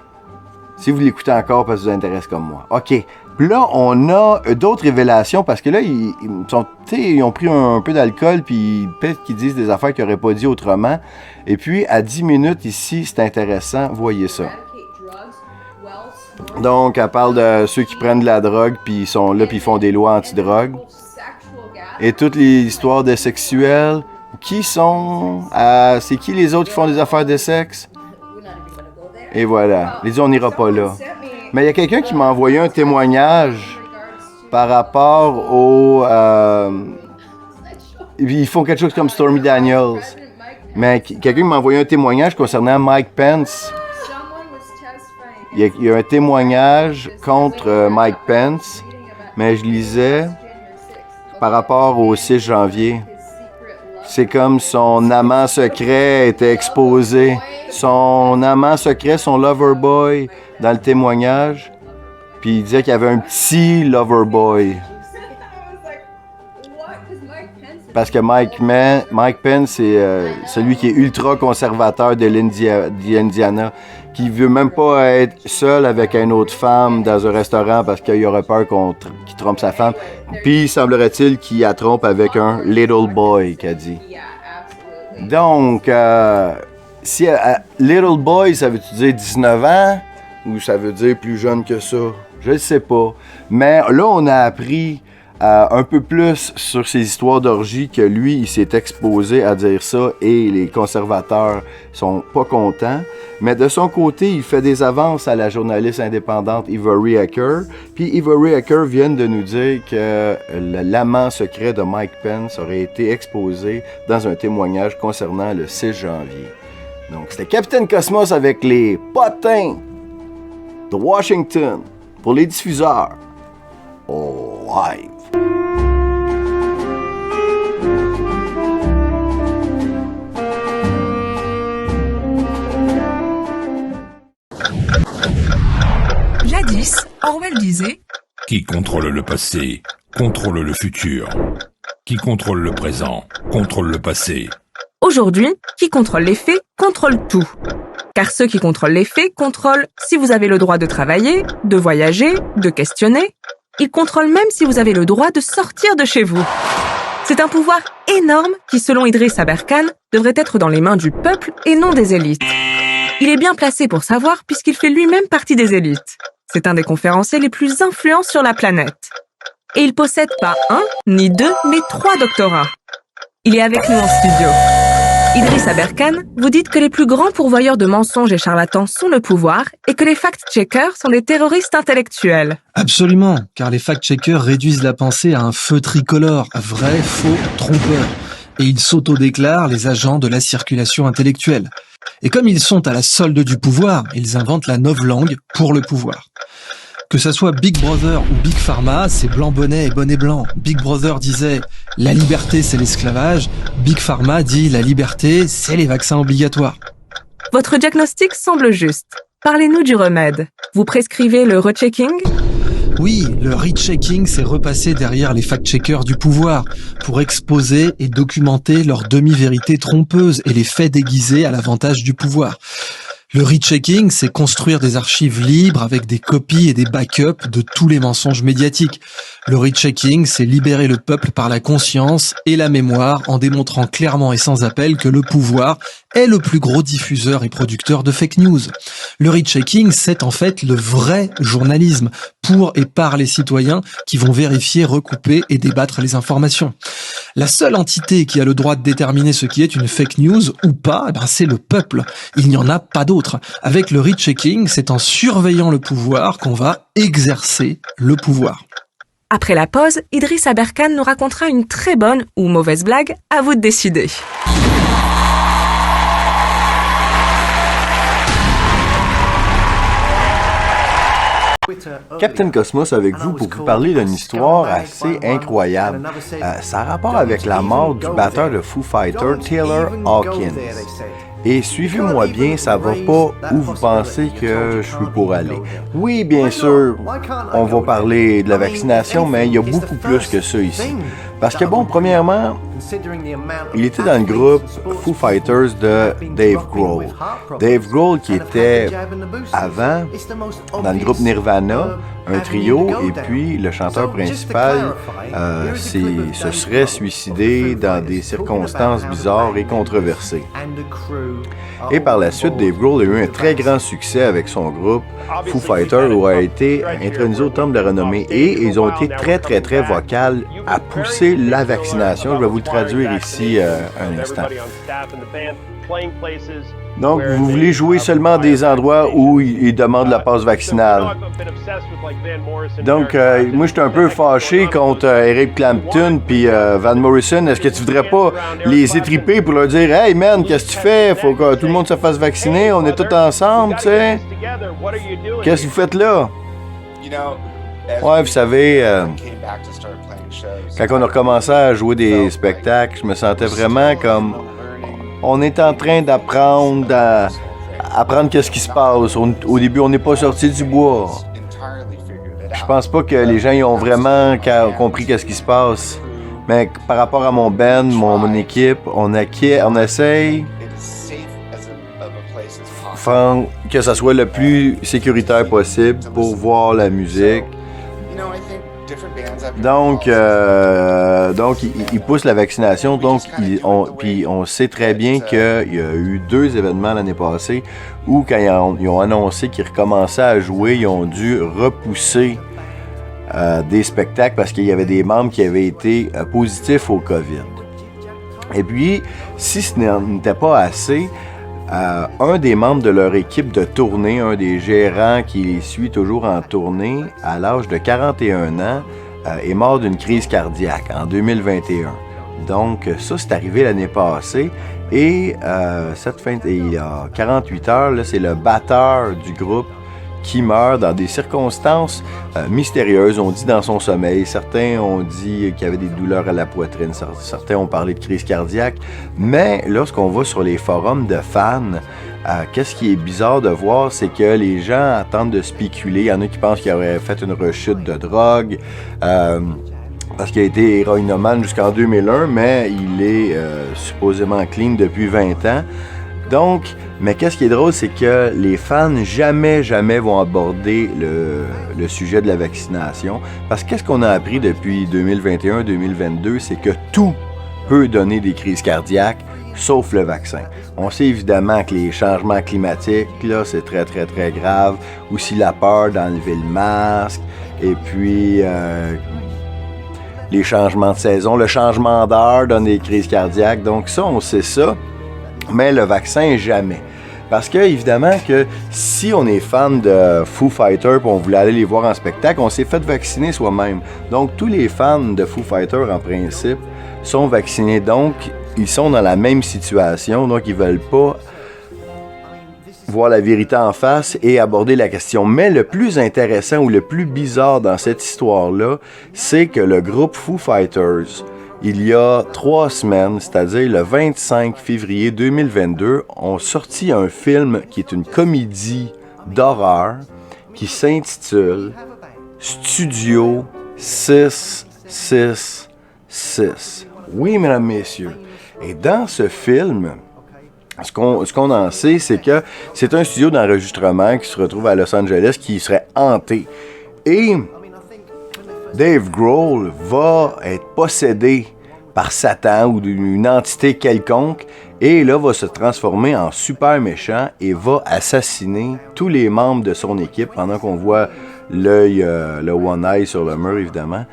si vous l'écoutez encore, parce que ça vous intéresse comme moi. OK. Puis là, on a d'autres révélations, parce que là, ils ont pris un peu d'alcool, puis peut-être qu'ils disent des affaires qu'ils n'auraient pas dit autrement. Et puis, à 10 minutes ici, c'est intéressant, voyez ça. Donc, elle parle de ceux qui prennent de la drogue, puis ils sont là, puis ils font des lois anti-drogue. Et toutes les histoires de sexuels. Qui sont... c'est qui les autres qui font des affaires de sexe? Et voilà. Les autres, on n'ira pas là. Mais il y a quelqu'un qui m'a envoyé un témoignage par rapport au... ils font quelque chose comme Stormy Daniels. Mais quelqu'un m'a envoyé un témoignage concernant Mike Pence. Il y a un témoignage contre Mike Pence, mais je lisais par rapport au 6 janvier. C'est comme son amant secret était exposé. Son amant secret, son lover boy, dans le témoignage. Puis il disait qu'il y avait un petit lover boy. parce que Mike Pence, c'est celui qui est ultra conservateur de l'Indiana, qui veut même pas être seul avec une autre femme dans un restaurant parce qu'il aurait peur qu'il trompe sa femme. Puis, semblerait-il qu'il la trompe avec un little boy, qu'a dit. Donc, si little boy, ça veut-tu dire 19 ans ou ça veut dire plus jeune que ça? Je ne sais pas. Mais là, on a appris un peu plus sur ces histoires d'orgie que lui, il s'est exposé à dire ça et les conservateurs sont pas contents. Mais de son côté, il fait des avances à la journaliste indépendante Ivory Hecker. Puis Ivory Hecker vient de nous dire que l'amant secret de Mike Pence aurait été exposé dans un témoignage concernant le 6 janvier. Donc c'était Capitaine Cosmos avec les potins de Washington pour les diffuseurs. Live. Jadis, Orwell disait « Qui contrôle le passé, contrôle le futur. Qui contrôle le présent, contrôle le passé. » Aujourd'hui, qui contrôle les faits, contrôle tout. Car ceux qui contrôlent les faits contrôlent si vous avez le droit de travailler, de voyager, de questionner. Ils contrôlent même si vous avez le droit de sortir de chez vous. C'est un pouvoir énorme qui, selon Idriss Aberkan, devrait être dans les mains du peuple et non des élites. Il est bien placé pour savoir puisqu'il fait lui-même partie des élites. C'est un des conférenciers les plus influents sur la planète. Et il possède pas 1, ni 2, mais 3 doctorats. Il est avec nous en studio. Idriss Aberkan, vous dites que les plus grands pourvoyeurs de mensonges et charlatans sont le pouvoir et que les fact-checkers sont des terroristes intellectuels. Absolument, car les fact-checkers réduisent la pensée à un feu tricolore, vrai, faux, trompeur. Et ils s'autodéclarent les agents de la circulation intellectuelle. Et comme ils sont à la solde du pouvoir, ils inventent la novlangue pour le pouvoir. Que ça soit Big Brother ou Big Pharma, c'est blanc bonnet et bonnet blanc. Big Brother disait « la liberté c'est l'esclavage », Big Pharma dit « la liberté c'est les vaccins obligatoires ». Votre diagnostic semble juste. Parlez-nous du remède. Vous prescrivez le rechecking ? Oui, le rechecking, c'est repasser derrière les fact-checkers du pouvoir pour exposer et documenter leurs demi-vérités trompeuses et les faits déguisés à l'avantage du pouvoir. Le rechecking, c'est construire des archives libres avec des copies et des backups de tous les mensonges médiatiques. Le rechecking, c'est libérer le peuple par la conscience et la mémoire en démontrant clairement et sans appel que le pouvoir est le plus gros diffuseur et producteur de fake news. Le rechecking, c'est en fait le vrai journalisme pour et par les citoyens qui vont vérifier, recouper et débattre les informations. La seule entité qui a le droit de déterminer ce qui est une fake news ou pas, c'est le peuple. Il n'y en a pas d'autre. Avec le rechecking, c'est en surveillant le pouvoir qu'on va exercer le pouvoir. Après la pause, Idriss Aberkan nous racontera une très bonne ou mauvaise blague, à vous de décider. Captain Cosmos avec vous pour vous parler d'une histoire assez incroyable. Ça a rapport avec la mort du batteur de Foo Fighters, Taylor Hawkins. Et suivez-moi bien, ça va pas où vous pensez que je suis pour aller. Oui, bien sûr, on va parler de la vaccination, mais il y a beaucoup plus que ça ici. Parce que bon, premièrement, il était dans le groupe Foo Fighters de Dave Grohl. Dave Grohl qui était avant dans le groupe Nirvana, un trio, et puis le chanteur principal se serait suicidé dans des circonstances bizarres et controversées. Et par la suite, Dave Grohl a eu un très grand succès avec son groupe Foo Fighters où a été intronisé au temple de la renommée et ils ont été très très très vocales à pousser la vaccination. Je vais vous le traduire ici un instant. Donc, vous voulez jouer seulement des endroits où ils demandent la passe vaccinale. Donc, moi, je suis un peu fâché contre Eric Clapton puis Van Morrison. Est-ce que tu voudrais pas les étriper pour leur dire « Hey, man, qu'est-ce que tu fais? Faut que tout le monde se fasse vacciner. On est tous ensemble, tu sais. Qu'est-ce que vous faites là? » Ouais, vous savez, quand on a recommencé à jouer des spectacles, je me sentais vraiment comme... On est en train d'apprendre à apprendre qu'est-ce qui se passe. Au début, on n'est pas sorti du bois. Je pense pas que les gens y ont vraiment compris qu'est-ce qui se passe. Mais par rapport à mon band, mon équipe, on essaye que ça soit le plus sécuritaire possible pour voir la musique. Donc, ils poussent la vaccination. Donc, puis on sait très bien qu'il y a eu 2 événements l'année passée où, quand ils ont annoncé qu'ils recommençaient à jouer, ils ont dû repousser des spectacles parce qu'il y avait des membres qui avaient été positifs au COVID. Et puis, si ce n'était pas assez, un des membres de leur équipe de tournée, un des gérants qui les suit toujours en tournée, à l'âge de 41 ans, est mort d'une crise cardiaque en 2021. Donc, ça, c'est arrivé l'année passée. Et il y a 48 heures, là, c'est le batteur du groupe qui meurt dans des circonstances mystérieuses. On dit dans son sommeil. Certains ont dit qu'il y avait des douleurs à la poitrine. Certains ont parlé de crise cardiaque. Mais lorsqu'on va sur les forums de fans, qu'est-ce qui est bizarre de voir, c'est que les gens tentent de spéculer. Il y en a qui pensent qu'il aurait fait une rechute de drogue parce qu'il a été héroïnomane jusqu'en 2001, mais il est supposément clean depuis 20 ans. Donc, mais qu'est-ce qui est drôle, c'est que les fans jamais vont aborder le sujet de la vaccination. Parce que qu'est-ce qu'on a appris depuis 2021-2022, c'est que tout peut donner des crises cardiaques, sauf le vaccin. On sait évidemment que les changements climatiques, là, c'est très, très, très grave. Aussi la peur d'enlever le masque. Et puis, les changements de saison, le changement d'heure donne des crises cardiaques. Donc ça, on sait ça. Mais le vaccin, jamais. Parce que, évidemment, que si on est fan de Foo Fighters et on voulait aller les voir en spectacle, on s'est fait vacciner soi-même. Donc, tous les fans de Foo Fighters, en principe, sont vaccinés. Donc, ils sont dans la même situation. Donc, ils veulent pas voir la vérité en face et aborder la question. Mais le plus intéressant ou le plus bizarre dans cette histoire-là, c'est que le groupe Foo Fighters, il y a 3 semaines, c'est-à-dire le 25 février 2022, ont sorti un film qui est une comédie d'horreur qui s'intitule Studio 666. Oui, mesdames, messieurs. Et dans ce film, ce qu'on en sait, c'est que c'est un studio d'enregistrement qui se retrouve à Los Angeles qui serait hanté. Et Dave Grohl va être possédé par Satan ou d'une entité quelconque et là va se transformer en super méchant et va assassiner tous les membres de son équipe pendant qu'on voit l'œil, le One Eye sur le mur évidemment.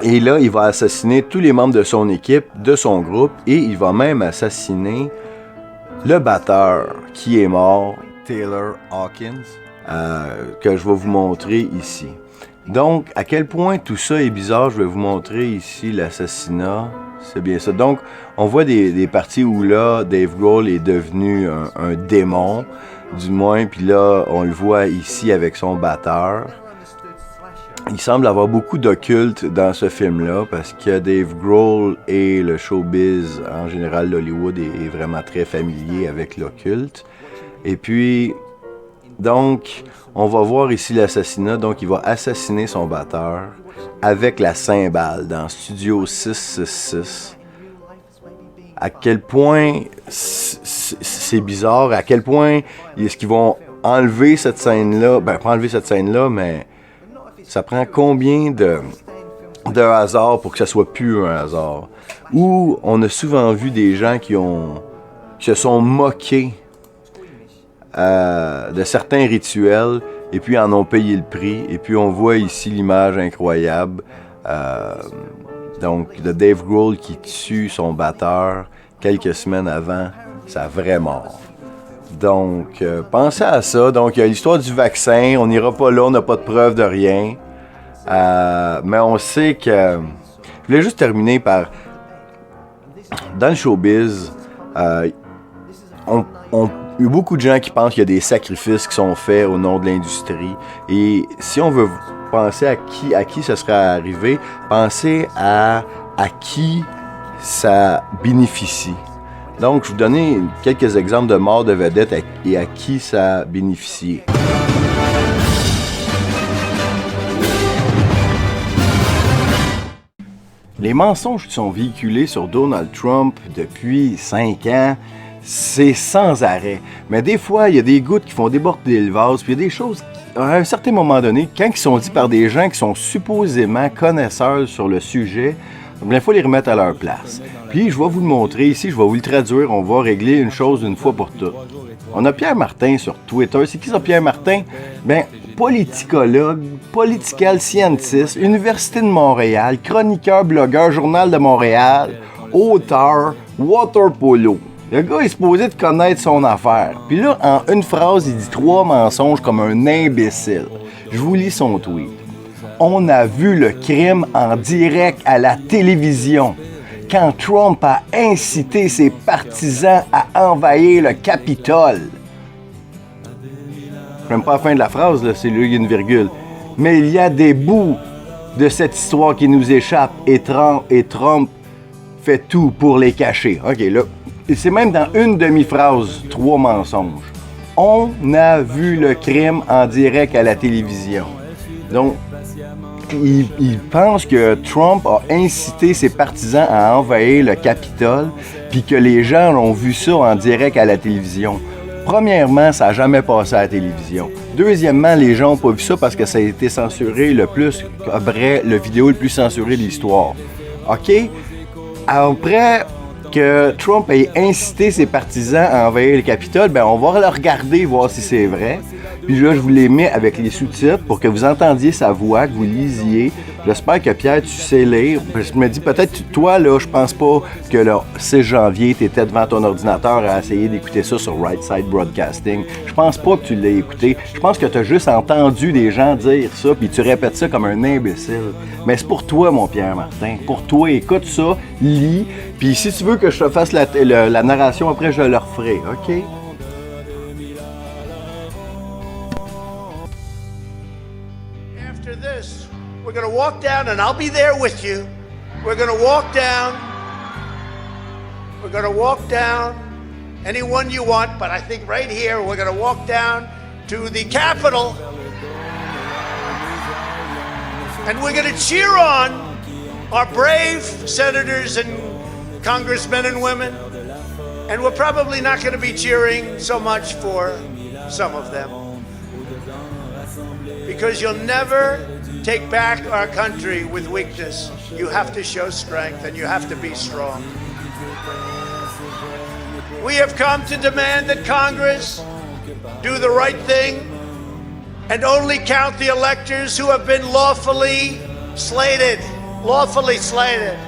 Et là, il va assassiner tous les membres de son équipe, de son groupe et il va même assassiner le batteur qui est mort, Taylor Hawkins, que je vais vous montrer ici. Donc, à quel point tout ça est bizarre, je vais vous montrer ici l'assassinat. C'est bien ça. Donc, on voit des parties où là, Dave Grohl est devenu un démon, du moins, puis là, on le voit ici avec son batteur. Il semble avoir beaucoup d'occulte dans ce film-là, parce que Dave Grohl et le showbiz, en général, l'Hollywood est vraiment très familier avec l'occulte. Et puis, donc, on va voir ici l'assassinat. Donc, il va assassiner son batteur avec la cymbale dans Studio 666. À quel point c'est bizarre, à quel point est-ce qu'ils vont enlever cette scène-là? Ben, pas enlever cette scène-là, mais ça prend combien de hasard pour que ça soit plus un hasard? Ou on a souvent vu des gens qui se sont moqués de certains rituels et puis en ont payé le prix. Et puis on voit ici l'image incroyable donc de Dave Grohl qui tue son batteur quelques semaines avant sa vraie mort. Donc pensez à ça. Donc il y a l'histoire du vaccin, on n'ira pas là, on n'a pas de preuve de rien. Mais on sait que... Je voulais juste terminer par... Dans le showbiz, il y a beaucoup de gens qui pensent qu'il y a des sacrifices qui sont faits au nom de l'industrie. Et si on veut penser à qui ça serait arrivé, pensez à qui ça bénéficie. Donc, je vais vous donner quelques exemples de morts de vedettes et à qui ça bénéficie. Les mensonges qui sont véhiculés sur Donald Trump depuis 5 ans, c'est sans arrêt. Mais des fois, il y a des gouttes qui font déborder le vase, puis il y a des choses, à un certain moment donné, quand ils sont dits par des gens qui sont supposément connaisseurs sur le sujet, il faut les remettre à leur place. Puis, je vais vous le montrer ici, je vais vous le traduire, on va régler une chose une fois pour toutes. On a Pierre Martin sur Twitter. C'est qui ça, Pierre Martin? Ben, politicologue, political scientist, Université de Montréal, chroniqueur, blogueur, Journal de Montréal, auteur, water polo. Le gars est supposé de connaître son affaire. Puis là, en une phrase, il dit 3 mensonges comme un imbécile. Je vous lis son tweet. On a vu le crime en direct à la télévision quand Trump a incité ses partisans à envahir le Capitole. J'aime pas la fin de la phrase, là, c'est là il y a une virgule. Mais il y a des bouts de cette histoire qui nous échappent et Trump fait tout pour les cacher. OK, là, c'est même dans une demi-phrase, 3 mensonges. On a vu le crime en direct à la télévision. Donc, il pense que Trump a incité ses partisans à envahir le Capitole, puis que les gens ont vu ça en direct à la télévision. Premièrement, ça n'a jamais passé à la télévision. Deuxièmement, les gens n'ont pas vu ça parce que ça a été censuré le vidéo le plus censuré de l'histoire. OK? Après que Trump ait incité ses partisans à envahir le Capitole, ben on va le regarder, voir si c'est vrai. Puis là, je vous les mets avec les sous-titres pour que vous entendiez sa voix, que vous lisiez. J'espère que Pierre, tu sais lire. Je me dis peut-être, toi, là, je pense pas que le 6 janvier, tu étais devant ton ordinateur à essayer d'écouter ça sur Right Side Broadcasting. Je pense pas que tu l'aies écouté. Je pense que tu as juste entendu des gens dire ça, puis tu répètes ça comme un imbécile. Mais c'est pour toi, mon Pierre Martin. Pour toi, écoute ça, lis. Puis si tu veux que je te fasse la narration, après, je le referai, OK? We're going to walk down, and I'll be there with you. We're going to walk down. We're going to walk down anyone you want, but I think right here we're going to walk down to the Capitol. And we're going to cheer on our brave senators and congressmen and women. And we're probably not going to be cheering so much for some of them. Because you'll never take back our country with weakness. You have to show strength and you have to be strong. We have come to demand that Congress do the right thing and only count the electors who have been lawfully slated. Lawfully slated.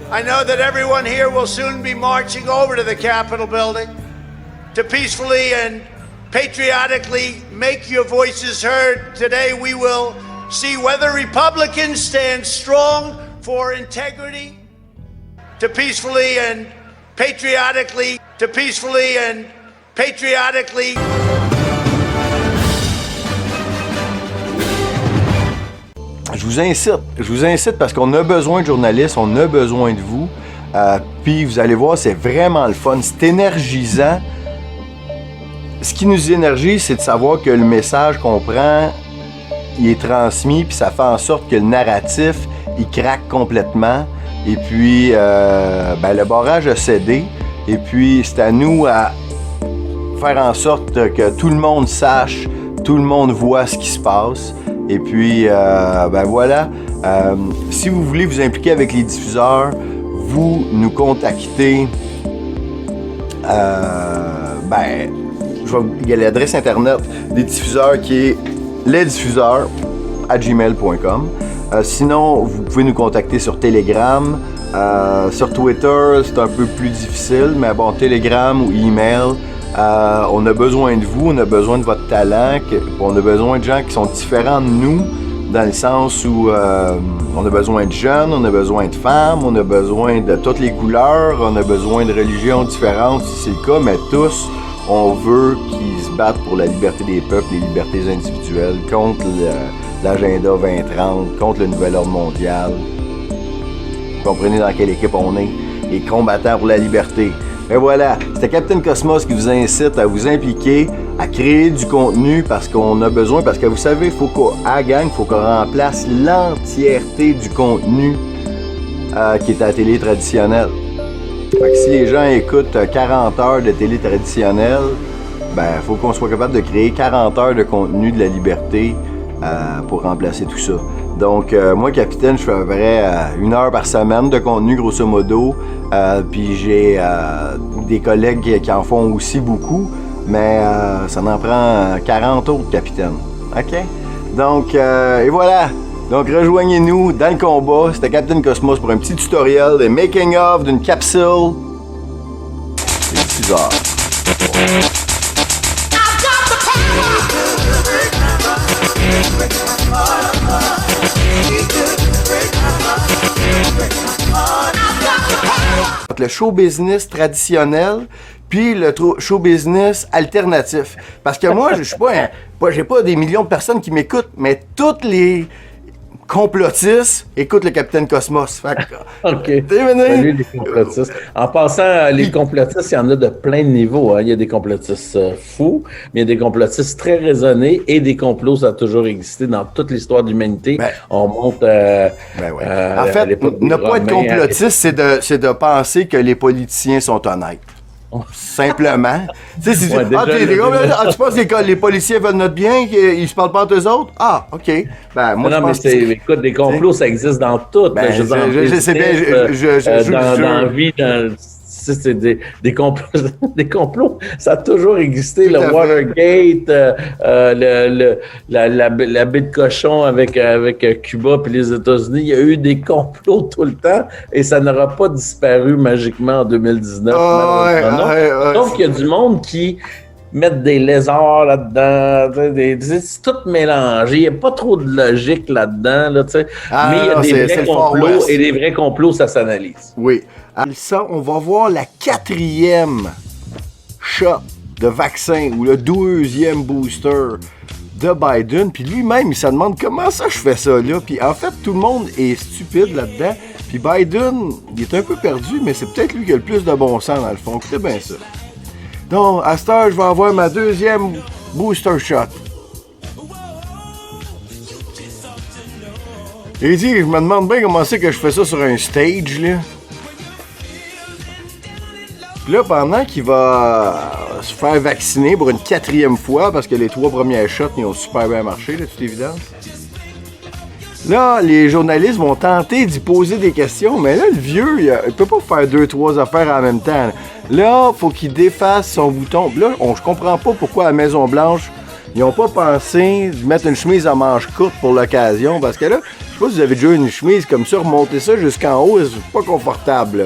I know that everyone here will soon be marching over to the Capitol building to peacefully and patriotically make your voices heard. Today we will see whether Republicans stand strong for integrity, to peacefully and patriotically, Je vous incite parce qu'on a besoin de journalistes, on a besoin de vous. Puis vous allez voir, c'est vraiment le fun, c'est énergisant. Ce qui nous énergise, c'est de savoir que le message qu'on prend, il est transmis, puis ça fait en sorte que le narratif, il craque complètement. Et puis, le barrage a cédé. Et puis, c'est à nous à faire en sorte que tout le monde sache, tout le monde voit ce qui se passe. Et puis, voilà. Si vous voulez vous impliquer avec les diffuseurs, vous nous contactez. Il y a l'adresse internet des diffuseurs qui est lesdiffuseurs@gmail.com. Sinon, vous pouvez nous contacter sur Telegram. Sur Twitter, c'est un peu plus difficile, mais bon, Telegram ou email. On a besoin de vous, on a besoin de votre talent, on a besoin de gens qui sont différents de nous, dans le sens où on a besoin de jeunes, on a besoin de femmes, on a besoin de toutes les couleurs, on a besoin de religions différentes si c'est le cas, mais tous, on veut qu'ils se battent pour la liberté des peuples, les libertés individuelles, contre l'agenda 2030, contre le nouvel ordre mondial. Vous comprenez dans quelle équipe on est? Les combattants pour la liberté. Et voilà, c'était Captain Cosmos qui vous incite à vous impliquer, à créer du contenu parce qu'on a besoin, parce que vous savez, il faut qu'on remplace l'entièreté du contenu qui est à la télé traditionnelle. Fait que si les gens écoutent 40 heures de télé traditionnelle, ben faut qu'on soit capable de créer 40 heures de contenu de la liberté pour remplacer tout ça. Donc moi, capitaine, je fais à peu près 1 heure par semaine de contenu, grosso modo. Puis j'ai des collègues qui en font aussi beaucoup, mais ça en prend 40 autres, capitaine. OK? Donc, et voilà. Donc, rejoignez-nous dans le combat. C'était Captain Cosmos pour un petit tutoriel de making of d'une capsule. C'est 6 heures. Le show business traditionnel puis le show business alternatif. Parce que moi, je suis j'ai pas des millions de personnes qui m'écoutent, mais toutes les complotistes écoutent le Capitaine Cosmos. Fait que, OK. Salut les complotistes. En passant, les complotistes, il y en a de plein de niveaux. Hein. Il y a des complotistes fous, mais il y a des complotistes très raisonnés et des complots, ça a toujours existé dans toute l'histoire de l'humanité. On monte en fait, ne pas être complotiste, c'est de penser que les politiciens sont honnêtes. Simplement. Tu sais, tu penses que les policiers veulent notre bien, qu'ils se parlent pas entre eux autres? Ah, OK. Ben, moi, non, mais écoute, des complots, ça existe dans tout. Ben, je sais bien. Dans la vie, c'est des complots. Des complots, ça a toujours existé. Le Watergate, la baie de cochon avec Cuba puis les États-Unis. Il y a eu des complots tout le temps et ça n'aura pas disparu magiquement en 2019. Donc, il y a du monde qui mettent des lézards là-dedans, c'est tout mélangé, il n'y a pas trop de logique là-dedans, là, mais il y a des vrais complots et des vrais complots, ça s'analyse. Oui. Ça, on va voir la 4e shot de vaccin ou le 2e booster de Biden, puis lui-même, il se demande comment ça je fais ça là, puis en fait, tout le monde est stupide là-dedans, puis Biden, il est un peu perdu, mais c'est peut-être lui qui a le plus de bon sens dans le fond, écoutez bien ça. Donc, à cette heure, je vais avoir ma 2e booster shot. Et il dit, je me demande bien comment c'est que je fais ça sur un stage, là. Puis là, pendant qu'il va se faire vacciner pour une 4e fois, parce que les 3 premières shots, ils ont super bien marché, de toute évidence. Là, les journalistes vont tenter d'y poser des questions, mais là, le vieux, il peut pas faire 2-3 affaires en même temps. Là, faut qu'il défasse son bouton. Là, je comprends pas pourquoi à la Maison-Blanche, ils ont pas pensé de mettre une chemise à manches courtes pour l'occasion, parce que là, je sais pas si vous avez déjà une chemise comme ça, remonter ça jusqu'en haut, c'est pas confortable, là.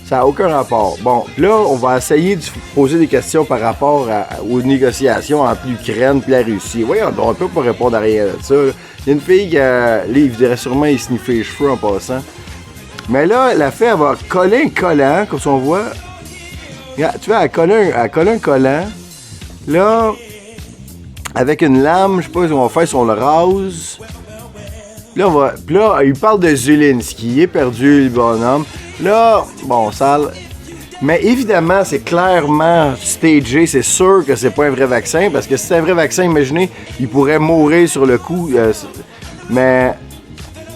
Ça n'a aucun rapport. Bon, là, on va essayer de poser des questions par rapport aux négociations entre l'Ukraine et la Russie. Oui, on peut pas répondre à rien de ça. Là. Il y a une fille qui, il dirait sûrement il sniffer les cheveux en passant. Mais là, la fille, elle va coller un collant, comme on voit. Tu vois, elle colle un collant. Là, avec une lame, je sais pas ce qu'on va faire si on le rase. Puis là, il parle de Zelensky. Il est perdu, le bonhomme. Là, bon, ça... Mais évidemment, c'est clairement stagé. C'est sûr que c'est pas un vrai vaccin, parce que si c'est un vrai vaccin, imaginez, il pourrait mourir sur le coup. Mais...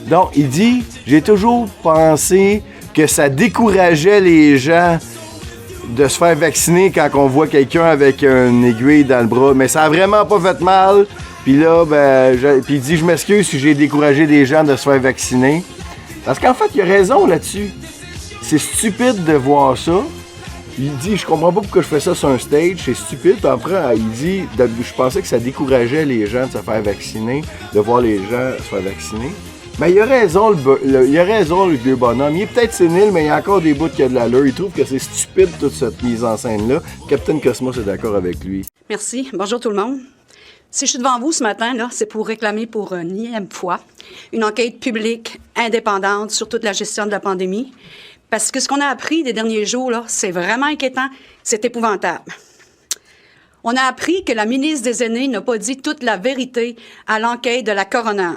Donc, il dit, j'ai toujours pensé que ça décourageait les gens de se faire vacciner quand on voit quelqu'un avec une aiguille dans le bras. Mais ça a vraiment pas fait mal. Puis là, puis il dit, je m'excuse si j'ai découragé des gens de se faire vacciner. Parce qu'en fait, il a raison là-dessus. C'est stupide de voir ça. Il dit, je comprends pas pourquoi je fais ça sur un stage, c'est stupide. Puis après, il dit, je pensais que ça décourageait les gens de se faire vacciner, de voir les gens se faire vacciner. Mais il a raison, le vieux bonhomme. Il est peut-être sénile, mais il y a encore des bouts qui a de l'allure. Il trouve que c'est stupide, toute cette mise en scène-là. Captain Cosmos est d'accord avec lui. Merci. Bonjour tout le monde. Si je suis devant vous ce matin, là, c'est pour réclamer pour une énième fois une enquête publique indépendante sur toute la gestion de la pandémie. Parce que ce qu'on a appris des derniers jours, là, c'est vraiment inquiétant, c'est épouvantable. On a appris que la ministre des Aînés n'a pas dit toute la vérité à l'enquête de la coroner.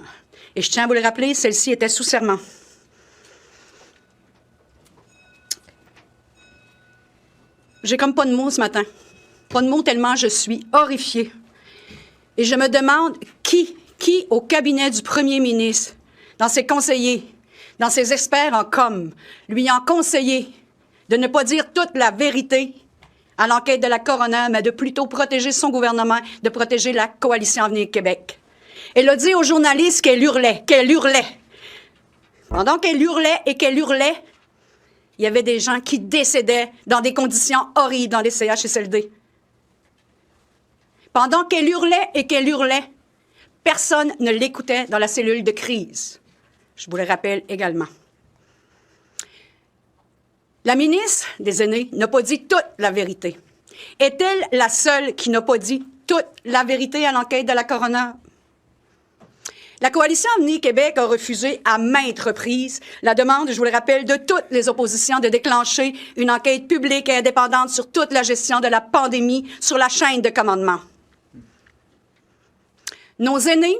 Et je tiens à vous le rappeler, celle-ci était sous serment. J'ai comme pas de mots ce matin. Pas de mots tellement je suis horrifiée. Et je me demande qui au cabinet du premier ministre, dans ses conseillers, dans ses experts en com, lui ont conseillé de ne pas dire toute la vérité à l'enquête de la coroner, mais de plutôt protéger son gouvernement, de protéger la coalition Avenir Québec. Elle a dit aux journalistes qu'elle hurlait. Pendant qu'elle hurlait, il y avait des gens qui décédaient dans des conditions horribles dans les CHSLD. Pendant qu'elle hurlait, personne ne l'écoutait dans la cellule de crise. Je vous le rappelle également. La ministre des Aînés n'a pas dit toute la vérité. Est-elle la seule qui n'a pas dit toute la vérité à l'enquête de la coroner? La coalition Avenir Québec a refusé à maintes reprises la demande, je vous le rappelle, de toutes les oppositions de déclencher une enquête publique et indépendante sur toute la gestion de la pandémie sur la chaîne de commandement. Nos aînés,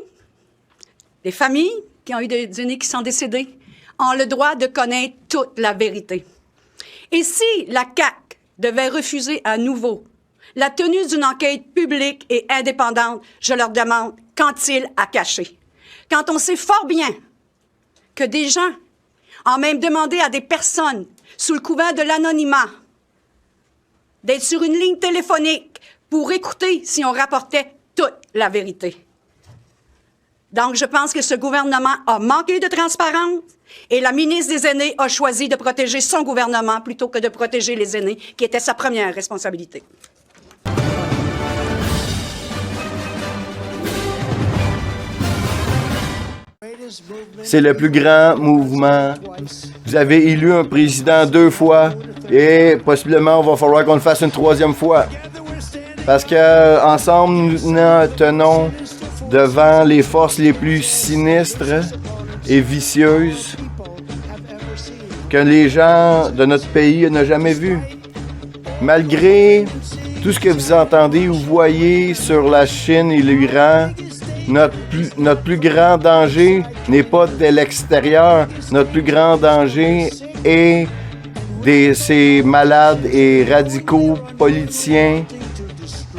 les familles qui ont eu des aînés qui sont décédés, ont le droit de connaître toute la vérité. Et si la CAQ devait refuser à nouveau la tenue d'une enquête publique et indépendante, je leur demande, qu'ont-ils à cacher? Quand on sait fort bien que des gens ont même demandé à des personnes, sous le couvert de l'anonymat, d'être sur une ligne téléphonique pour écouter si on rapportait toute la vérité. Donc, je pense que ce gouvernement a manqué de transparence et la ministre des Aînés a choisi de protéger son gouvernement plutôt que de protéger les aînés, qui était sa première responsabilité. C'est le plus grand mouvement. Vous avez élu un président 2 fois et possiblement, il va falloir qu'on le fasse une 3e fois. Parce qu'ensemble, nous tenons devant les forces les plus sinistres et vicieuses que les gens de notre pays n'ont jamais vues. Malgré tout ce que vous entendez ou voyez sur la Chine et l'Iran, notre plus grand danger n'est pas de l'extérieur. Notre plus grand danger est ces malades et radicaux politiciens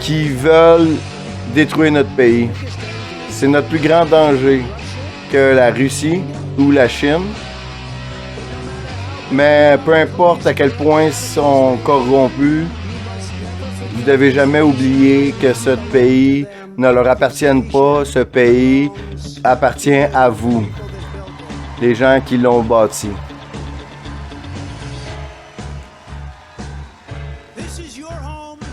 qui veulent détruire notre pays. C'est notre plus grand danger que la Russie ou la Chine. Mais peu importe à quel point ils sont corrompus, vous ne devez jamais oublier que ce pays ne leur appartient pas. Ce pays appartient à vous, les gens qui l'ont bâti.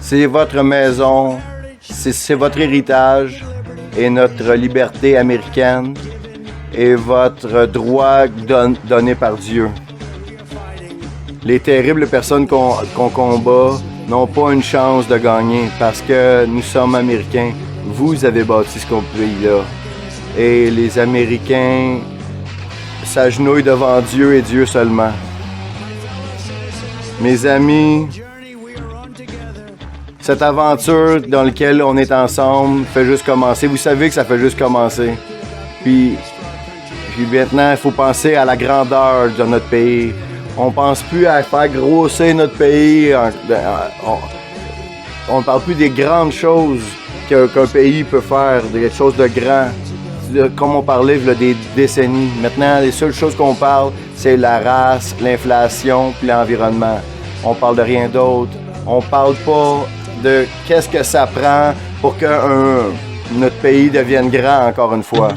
C'est votre maison, c'est votre héritage et notre liberté américaine et votre droit donné par Dieu. Les terribles personnes qu'on combat n'ont pas une chance de gagner parce que nous sommes Américains. Vous avez bâti ce pays-là. Et les Américains s'agenouillent devant Dieu et Dieu seulement. Mes amis, cette aventure dans laquelle on est ensemble fait juste commencer. Vous savez que ça fait juste commencer. Puis maintenant, il faut penser à la grandeur de notre pays. On pense plus à faire grossir notre pays. On ne parle plus des grandes choses qu'un pays peut faire, des choses de grand. Comme on parlait il y a des décennies. Maintenant, les seules choses qu'on parle, c'est la race, l'inflation puis l'environnement. On parle de rien d'autre. On parle pas de qu'est-ce que ça prend pour que notre pays devienne grand encore une fois.